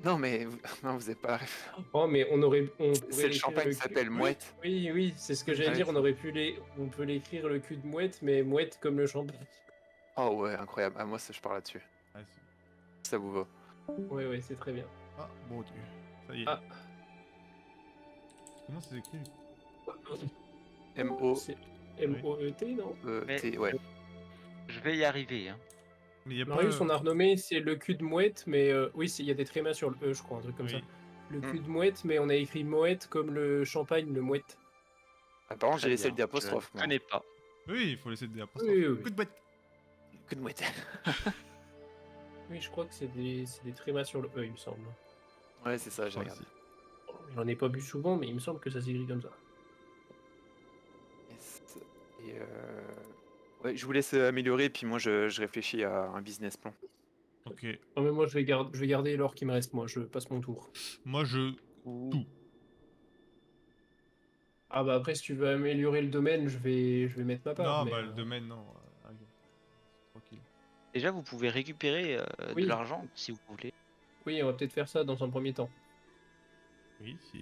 Non, mais non, vous avez pas la ref. Oh, mais on pourrait C'est le l'écrire champagne qui cul- s'appelle mouette. Oui, oui, c'est ce que j'allais Ouais, dire. c'est- On peut l'écrire le cul de mouette, mais mouette comme le champagne. Oh ouais, incroyable. Ah, moi, ça, je pars là-dessus. Ah, Ça vous va. Ouais, ouais, c'est très bien. Ah, bon Dieu. Ça y est. Ah. Comment c'est écrit? M-O-E-T, C'est M-O-E-T, non? ouais. Je vais y arriver. Hein. Mais y a Marius, pas... on a renommé, c'est le cul de mouette, mais oui, il y a des trémas sur le E, je crois, un truc comme Oui. ça. Le Mm. cul de mouette, mais on a écrit moette comme le champagne, le mouette. Ah, par contre, j'ai Très laissé bien. le diapostrophe, Je moi. connais pas. Oui, il faut laisser des apostrophes. Oui, oui, oui. Coup de boîte. Coup de mouette. Oui, je crois que c'est des trémas sur le E, il me semble. Ouais, c'est ça, j'ai Ouais, regardé. J'en ai pas bu souvent, mais il me semble que ça s'écrit comme ça. Yes. Et ouais, je vous laisse améliorer, puis moi je réfléchis à un business plan. Ok. Non, mais moi, je vais garder l'or qui me reste, moi, je passe mon tour. Moi, je... Tout. Ah bah après, si tu veux améliorer le domaine, je vais mettre ma part. Non, mais, bah, le domaine, non. Regarde. Tranquille. Déjà, vous pouvez récupérer de Oui. l'argent si vous voulez. Oui, on va peut-être faire ça dans un premier temps, Oui, si...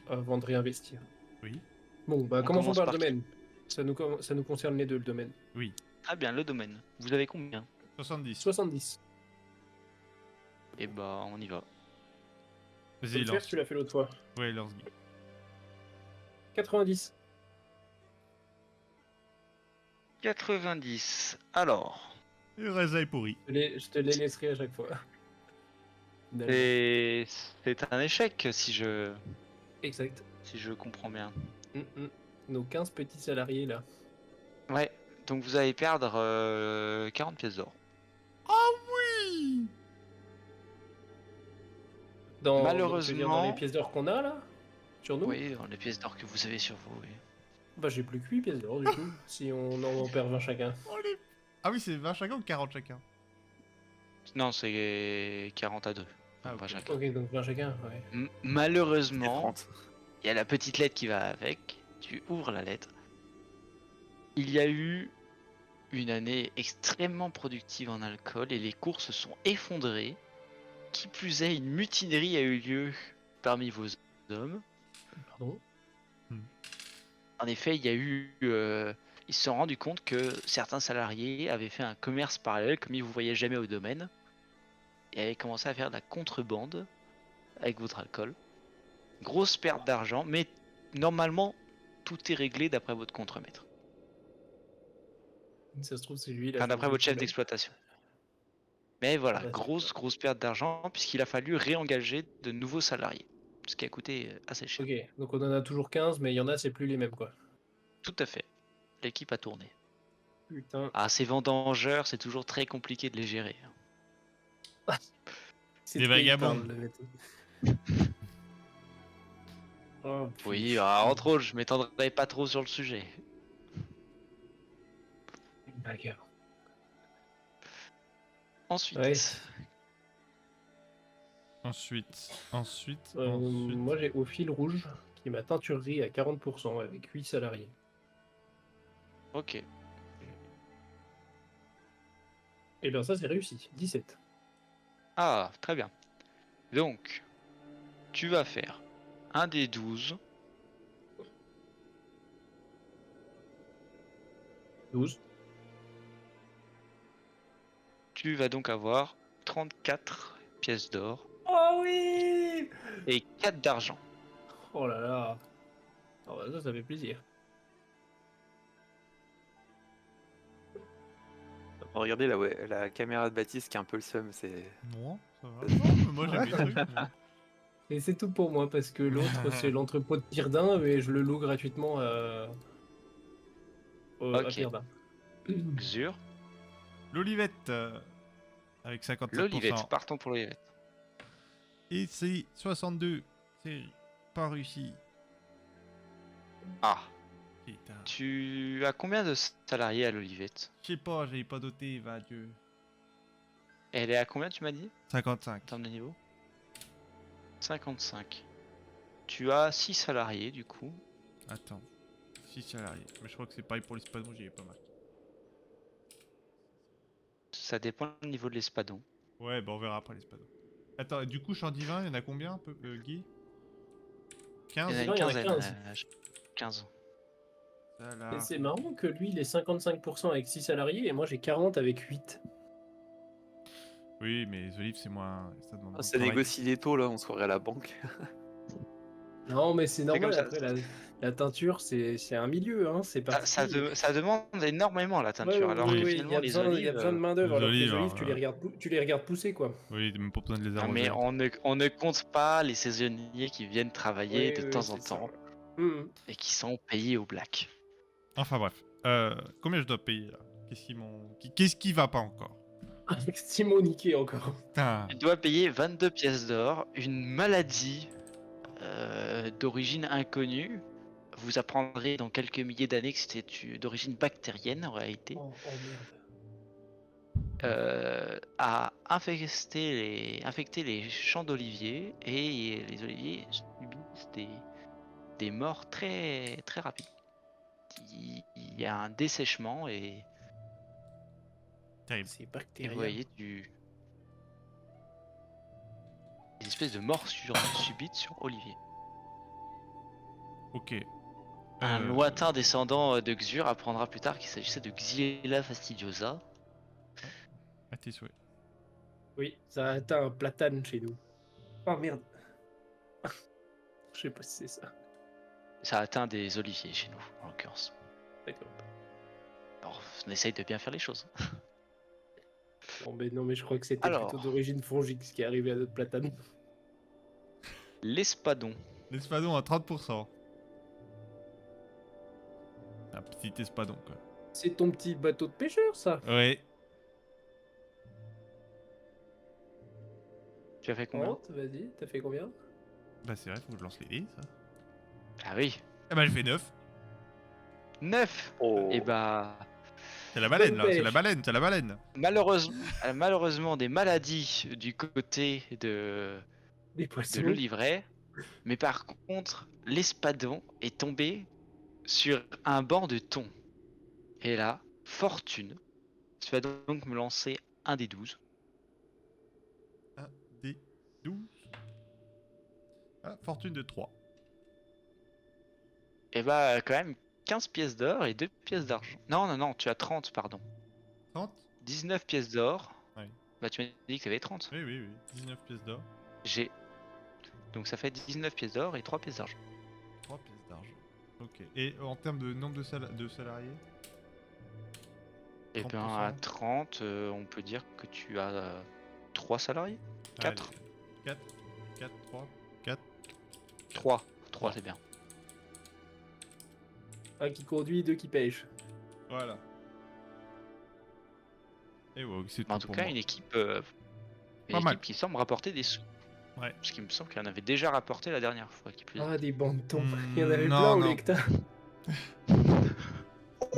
avant de réinvestir. Oui. Bon, bah On commençons commence par le par qui? domaine. Ça nous concerne les deux, le domaine. Oui. Très bien, le domaine. Vous avez combien? 70. 70. Eh bah, on y va. Faut Vas-y, le faire, lance. tu l'as fait l'autre fois. Ouais, lance Guy. 90. 90. Alors, Le raisin est pourri. Je te les laisserai à chaque fois. Finalement. c'est un échec Exact. si je comprends bien. Nos 15 petits salariés là. Ouais, donc vous allez perdre 40 pièces d'or. Oui. Tu veux dire dans les Malheureusement, pièces d'or qu'on a là? Sur nous? oui, dans les pièces d'or que vous avez sur vous, oui. Bah j'ai plus que 8 pièces d'or du coup, si on en perd 20 chacun. Oh, les... Ah oui, c'est 20 chacun ou 40 chacun? Non, c'est 40 à 2. Ah, Pas ok. chacun. Ok, donc 20 chacun, ouais. C'est Malheureusement, 30. il y a la petite lettre qui va avec. Tu ouvres la lettre. Il y a eu une année extrêmement productive en alcool et les cours se sont effondrés. Qui plus est, une mutinerie a eu lieu parmi vos hommes. Pardon? En effet, il y a eu. Ils se sont rendus compte que certains salariés avaient fait un commerce parallèle, comme ils vous voyaient jamais au domaine, et avaient commencé à faire de la contrebande avec votre alcool. Grosse perte d'argent, mais normalement, tout est réglé d'après votre contremaître. Ça se trouve, c'est lui là. Enfin, d'après votre chef d'exploitation. Mais voilà, Ah bah, grosse perte d'argent, puisqu'il a fallu réengager de nouveaux salariés. Ce qui a coûté assez cher. Ok, donc on en a toujours 15, mais il y en a, c'est plus les mêmes quoi. Tout à fait. L'équipe a tourné. Putain. Ah, ces vendangeurs, c'est toujours très compliqué de les gérer. C'est Des de quoi il vagabonds. parle, le mec. Oh, Oui, putain. entre autres, je m'étendrai pas trop sur le sujet. Bagarre. Ensuite, Ouais. Ensuite. Moi j'ai au fil rouge qui est ma teinturerie à 40% avec 8 salariés. ok. Et bien ça c'est réussi, 17. Ah, très bien. Donc, tu vas faire un des 12. 12. Tu vas donc avoir 34 pièces d'or Oh oui! et 4 d'argent. Oh là là. Oh bah ça fait plaisir. Regardez la caméra de Baptiste qui est un peu le seum, c'est. Non, ça va. Non, mais moi j'aime les trucs. moi. Et c'est tout pour moi parce que l'autre c'est l'entrepôt de Pirdin mais je le loue gratuitement à Ok. Pirdin. Xur. L'olivette. Avec 57%. L'olivette, partons pour l'olivette. Et c'est 62. C'est pas réussi. Ah, Putain. tu as combien de salariés à l'olivette? Je sais pas, j'avais pas doté, va Dieu. Elle est à combien, tu m'as dit, en 55. termes de niveau? 55. Tu as 6 salariés, du coup. Attends. 6 salariés. Mais je crois que c'est pareil pour l'espadon, j'y ai pas marqué. Ça dépend du niveau de l'espadon. Ouais, bah on verra après l'espadon. Attends, du coup, champ divin, il y en a combien, Guy? Il y en a 15 une Non, il y en a quinzaine. 15. 15. Et c'est marrant que lui il est 55% avec 6 salariés et moi j'ai 40 avec 8. Oui, mais les olives, c'est moins. Ça demande moins de Ça travail. négocie les taux là, on se croirait à la banque. Non, mais c'est comme normal. ça. Après, la teinture, c'est un milieu, hein, c'est particulier. Ça demande énormément la Ouais, teinture, alors Oui. que oui, il y finalement a les besoin, il y a olives, besoin de main d'œuvre, Les alors que les olives, olives, alors, tu les regardes pousser, quoi. Oui, même pas besoin de les non, arroser. mais on ne compte pas les saisonniers qui viennent travailler Oui, de oui, temps en c'est ça. temps Mhm. et qui sont payés au black. Enfin bref. Combien je dois payer là? Qu'est-ce qui va pas encore? Avec Simon niqué encore. Putain. Tu dois payer 22 pièces d'or, une maladie d'origine inconnue. Vous apprendrez dans quelques milliers d'années que c'était d'origine bactérienne en réalité. Oh merde. A infecté les champs d'oliviers et les oliviers subissent des morts très, très rapides. Il y a un dessèchement et Terrible. C'est vous bactérien. voyez des espèces de morsures subites sur olivier. Ok. Un lointain descendant de Xur apprendra plus tard qu'il s'agissait de Xyella fastidiosa. À tes souhaits. Oui, ça a atteint un platane chez nous. Oh merde. Je sais pas si c'est ça. Ça a atteint des oliviers chez nous, en l'occurrence. D'accord. Alors, on essaye de bien faire les choses. Bon, ben non, mais je crois que c'était Alors. plutôt d'origine fongique ce qui est arrivé à notre platane. L'espadon. L'espadon à 30%. Un petit espadon, quoi. C'est ton petit bateau de pêcheur, ça. Ouais. Tu as fait combien? Vas-y, t'as fait combien? Bah c'est vrai, faut que je lance les dés, ça. Ah oui. Ah bah elle fait 9. 9. Oh. Et bah, C'est la baleine, Bonne là. C'est pêche. la baleine, c'est la baleine. malheureusement des maladies du côté Des de poissons. l'olivret. Mais par contre, l'espadon est tombé sur un banc de thon. Et là, fortune. Tu vas donc me lancer un des 12. 1, D, 12. Ah, fortune de 3. Et bah, quand même 15 pièces d'or et 2 pièces d'argent. Non, tu as 30, pardon. 30. 19 pièces d'or. Ouais. Bah, tu m'as dit que tu avais 30. Oui, oui, oui. 19 pièces d'or. J'ai. Donc ça fait 19 pièces d'or et 3 pièces d'argent. 3 pièces d'argent. Ok. Et en termes de nombre de salariés? Et bien 30%. à 30, on peut dire que tu as 3 salariés. 4. 4, 4, 3, 4. 3 Trois. c'est bien. Un qui conduit, deux qui pêchent. Voilà. Et ouais, c'est Mais en tout tout pour cas, moi. une équipe Pas mal. qui semble rapporter des sous. Ouais. Parce qu'il me semble qu'il en avait déjà rapporté la dernière fois. Qui plus est. Ah, des bantons. Il y en avait non, plein au non. lecta.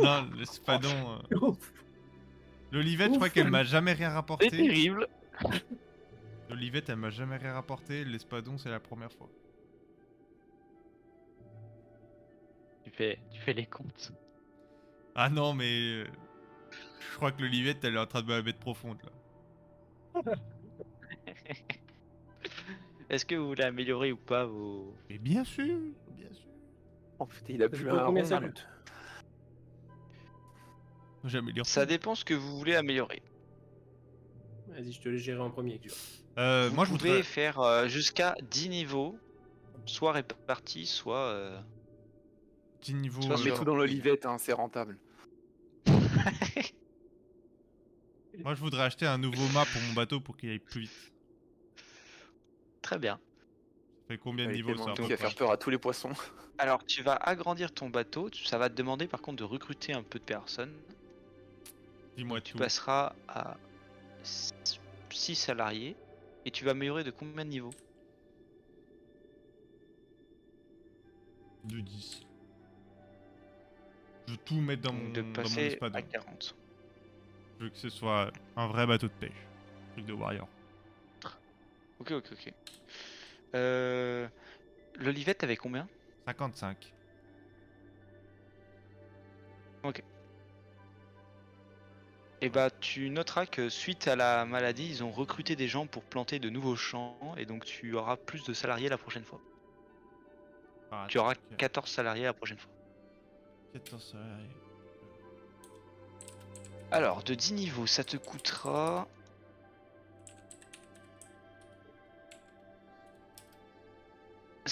Non, l'espadon. L'olivette, je crois Ouf. qu'elle m'a jamais rien C'est rapporté. terrible. L'olivette, elle m'a jamais rien rapporté. L'espadon, c'est la première fois. Tu fais les comptes. Ah non, mais. Je crois que l'olivette, elle est en train de me la mettre profonde, là. Est-ce que vous voulez améliorer ou pas vos. Mais bien sûr, bien sûr. Oh putain, il a Ça plus dépend un combien rond. ça coûte. J'améliore Ça tout. dépend ce que vous voulez améliorer. Vas-y, je te laisse gérer en premier. Xur. Vous Moi, je pouvez voudrais. faire jusqu'à 10 niveaux, soit répartis, soit. Petit niveau. Soit Mets sur- tout dans l'olivette, hein, c'est rentable. Moi, je voudrais acheter un nouveau mât pour mon bateau pour qu'il aille plus vite. Très bien. Ça fait combien de Il y a niveaux tellement ça de à trucs peu à faire près? peur à tous les poissons. Alors, tu vas agrandir ton bateau. Ça va te demander par contre de recruter un peu de personnes. Dis-moi Tu tout. passeras à 6 salariés. Et tu vas améliorer de combien de niveaux? De 10. Je veux tout mettre dans Donc mon, de dans mon passer espadon. à 40. Je veux que ce soit un vrai bateau de pêche. Truc de warrior. Ok. L'olivette, t'avais combien? 55. Et bah tu noteras que suite à la maladie, ils ont recruté des gens pour planter de nouveaux champs. Et donc tu auras plus de salariés la prochaine fois. Ah, Tu auras tac. 14 salariés la prochaine fois. 14 salariés. Alors, de 10 niveaux, ça te coûtera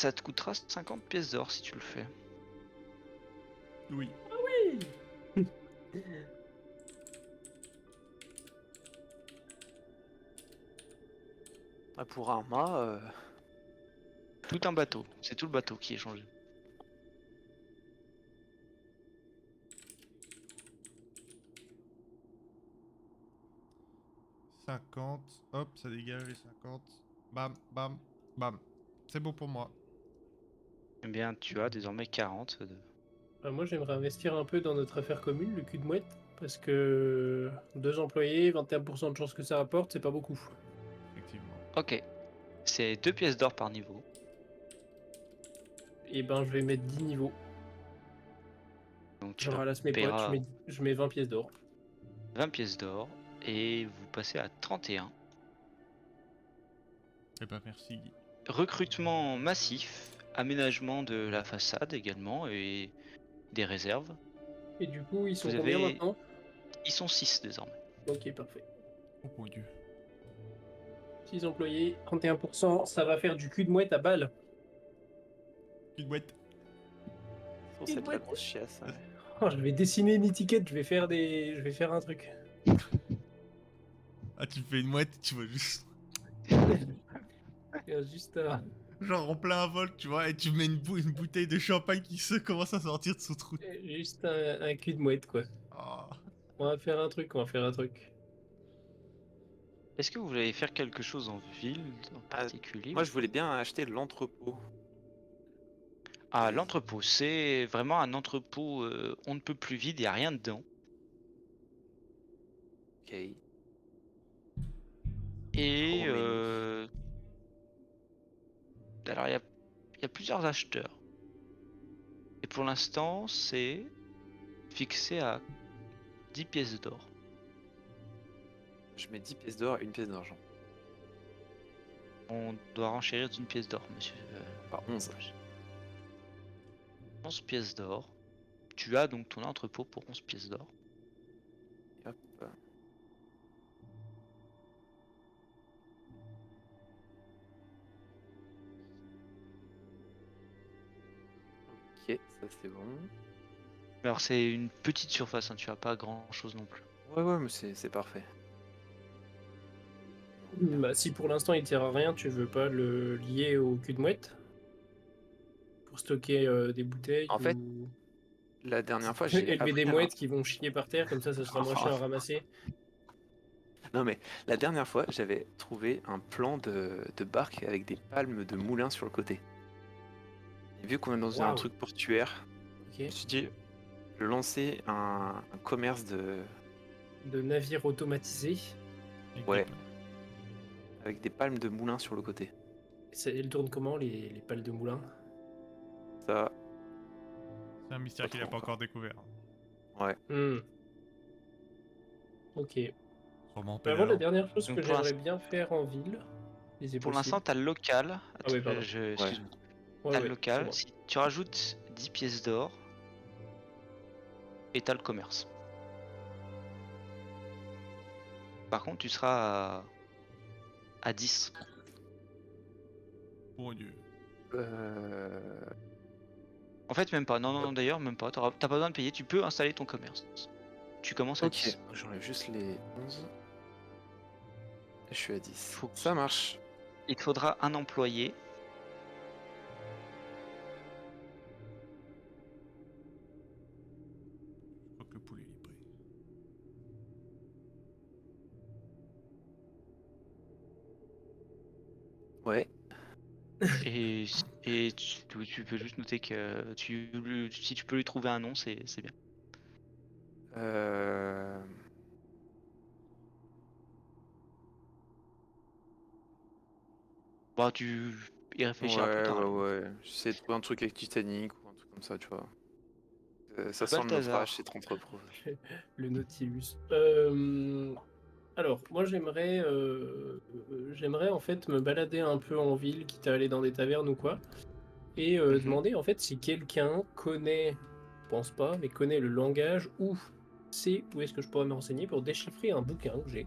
Ça te coûtera 50 pièces d'or si tu le fais. Oui. Ah, pour un mât, Tout un bateau, c'est tout le bateau qui est changé. « 50, hop, ça dégage les 50. Bam, bam, bam. C'est bon pour moi. Eh bien, tu as désormais 40 de... Moi, j'aimerais investir un peu dans notre affaire commune, le cul de mouette, parce que 2 employés, 21% de chance que ça rapporte, c'est pas beaucoup. Effectivement. Ok, c'est 2 pièces d'or par niveau. Et ben, je vais mettre 10 niveaux. Donc tu Je leur ralasse mes potes, paieras je mets 20 pièces d'or. 20 pièces d'or et vous passez à 31. Eh ben merci Guy. Recrutement massif, aménagement de la façade également et des réserves. Et du coup, ils sont Vous combien avez... maintenant? Ils sont 6 désormais. Ok, parfait. Oh mon dieu. 6 employés, 31%, ça va faire du cul de mouette à balle. Une boîte. sur Une cette la boîte. grosse chiasse. Ouais. Oh, je vais dessiner une étiquette, je vais faire un truc. Ah, tu fais une mouette, tu vois juste. Juste Genre en plein vol, tu vois, et tu mets une bouteille de champagne qui se commence à sortir de son trou. juste un cul de mouette, quoi. Ah. On va faire un truc, on va faire un truc. Est-ce que vous voulez faire quelque chose en ville en Ah, particulier? Moi, je voulais bien acheter l'entrepôt. Ah, l'entrepôt, c'est vraiment un entrepôt on ne peut plus vide, il n'y a rien dedans. Ok. Et Trop menu. alors il y a plusieurs acheteurs. Et pour l'instant, c'est fixé à 10 pièces d'or. Je mets 10 pièces d'or et 1 pièce d'argent. On doit renchérir d'une pièce d'or, monsieur. Enfin, 11. 11 pièces d'or. Tu as donc ton entrepôt pour 11 pièces d'or. Hop. Ok, ça c'est bon. Alors c'est une petite surface, hein, tu as pas grand chose non plus. Ouais, mais c'est parfait. Bah, si pour l'instant il tient à rien, tu veux pas le lier au cul de mouette? Pour stocker des bouteilles En fait, ou la dernière fois, j'ai élever des appris mouettes qui vont chier par terre, comme ça sera moins cher à ramasser. Non mais la dernière fois, j'avais trouvé un plan de barque avec des palmes de moulin sur le côté. Et vu qu'on est dans un Waouh. truc portuaire, Ok. je me suis dit, je lançais un commerce De navires automatisés. Ouais. avec des palmes de moulin sur le côté. Elles tournent comment les pales de moulin? Ça, C'est un mystère Pas qu'il a trop pas encore. encore découvert. ouais. Ok. Sûrement Vraiment, la pédalant. dernière chose Donc que pour j'aimerais bien faire en ville, et c'est Pour possible. l'instant, tu as le local. Ah oui, pardon. Excuse-moi. Ouais, T'as le ouais, c'est local. moi. Si tu rajoutes 10 pièces d'or, et t'as le commerce. Par contre, tu seras à 10. Mon dieu. En fait, même pas. Non, d'ailleurs, même pas. T'as pas besoin de payer. Tu peux installer ton commerce. Tu commences à Ok, 10. j'enlève juste les 11. Et je suis à 10. Faut- Ça marche. Il te faudra un employé. Je crois que le poulet il est prêt. Ouais. Et, tu peux juste noter que si tu peux lui trouver un nom, c'est bien. Euh... Bah, tu y réfléchiras plus Ouais, tard. ouais, Alors. ouais. J'essaie de trouver un truc avec Titanic ou un truc comme ça, tu vois. Ça sent le Balthazar. naufrage, c'est entrepôt. Le Nautilus. Alors, moi j'aimerais en fait me balader un peu en ville, quitte à aller dans des tavernes ou quoi, et demander en fait si quelqu'un connaît, je pense pas, mais connaît le langage ou sait où est-ce que je pourrais me renseigner pour déchiffrer un bouquin que j'ai,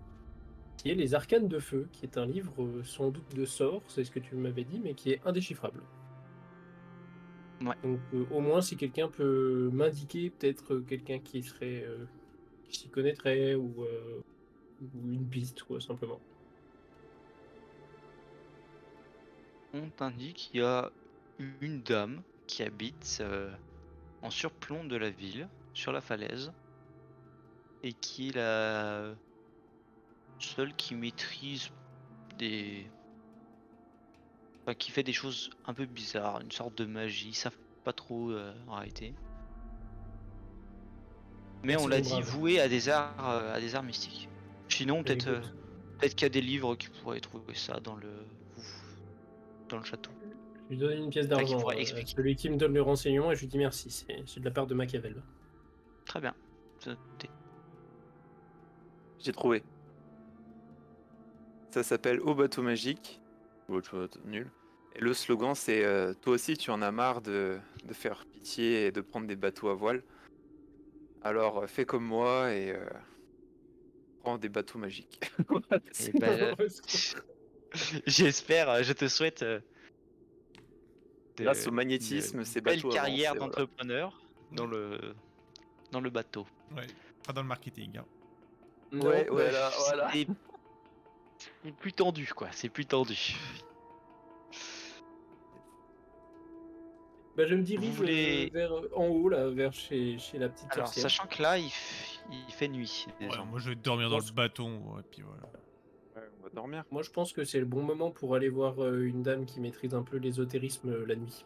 qui est Les Arcanes de Feu, qui est un livre sans doute de sorts, c'est ce que tu m'avais dit, mais qui est indéchiffrable. Ouais. Donc au moins si quelqu'un peut m'indiquer peut-être quelqu'un qui s'y connaîtrait ou une piste quoi simplement. On t'indique qu'il y a une dame qui habite en surplomb de la ville, sur la falaise, et qui est la seule qui maîtrise des... Enfin, qui fait des choses un peu bizarres, une sorte de magie, ils savent pas trop en réalité. Mais Merci, on l'a mon dit brave. voué à des arts mystiques. Sinon, Je peut-être l'écoute. peut-être qu'il y a des livres qui pourraient trouver ça dans le château. Je lui donne une pièce Enfin, qui d'argent pourraient à expliquer. celui qui me donne le renseignement et je lui dis merci, c'est de la part de Machiavel. Très bien. C'est noté. J'ai trouvé. Ça s'appelle Au bateau magique. Ou autre chose, nul. Et le slogan, c'est toi aussi, tu en as marre de faire pitié et de prendre des bateaux à voile. Alors fais comme moi et prends des bateaux magiques. Voilà, Et c'est- ben, j'espère, je te souhaite Grâce au une magnétisme, ces belle bateaux avancent. carrière Et voilà. d'entrepreneur dans le bateau. Ouais, pas dans le marketing. Hein. Non, Ouais, bah, voilà, voilà. C'est plus tendu, quoi. C'est plus tendu. bah, je me dirige voulez- vers en haut là, vers chez la petite Alors, sorcière. sachant que là, il fait nuit. Ouais, désormais. moi je vais dormir dans pense- le bâton, et puis voilà. Ouais, on va dormir. Moi je pense que c'est le bon moment pour aller voir une dame qui maîtrise un peu l'ésotérisme la nuit.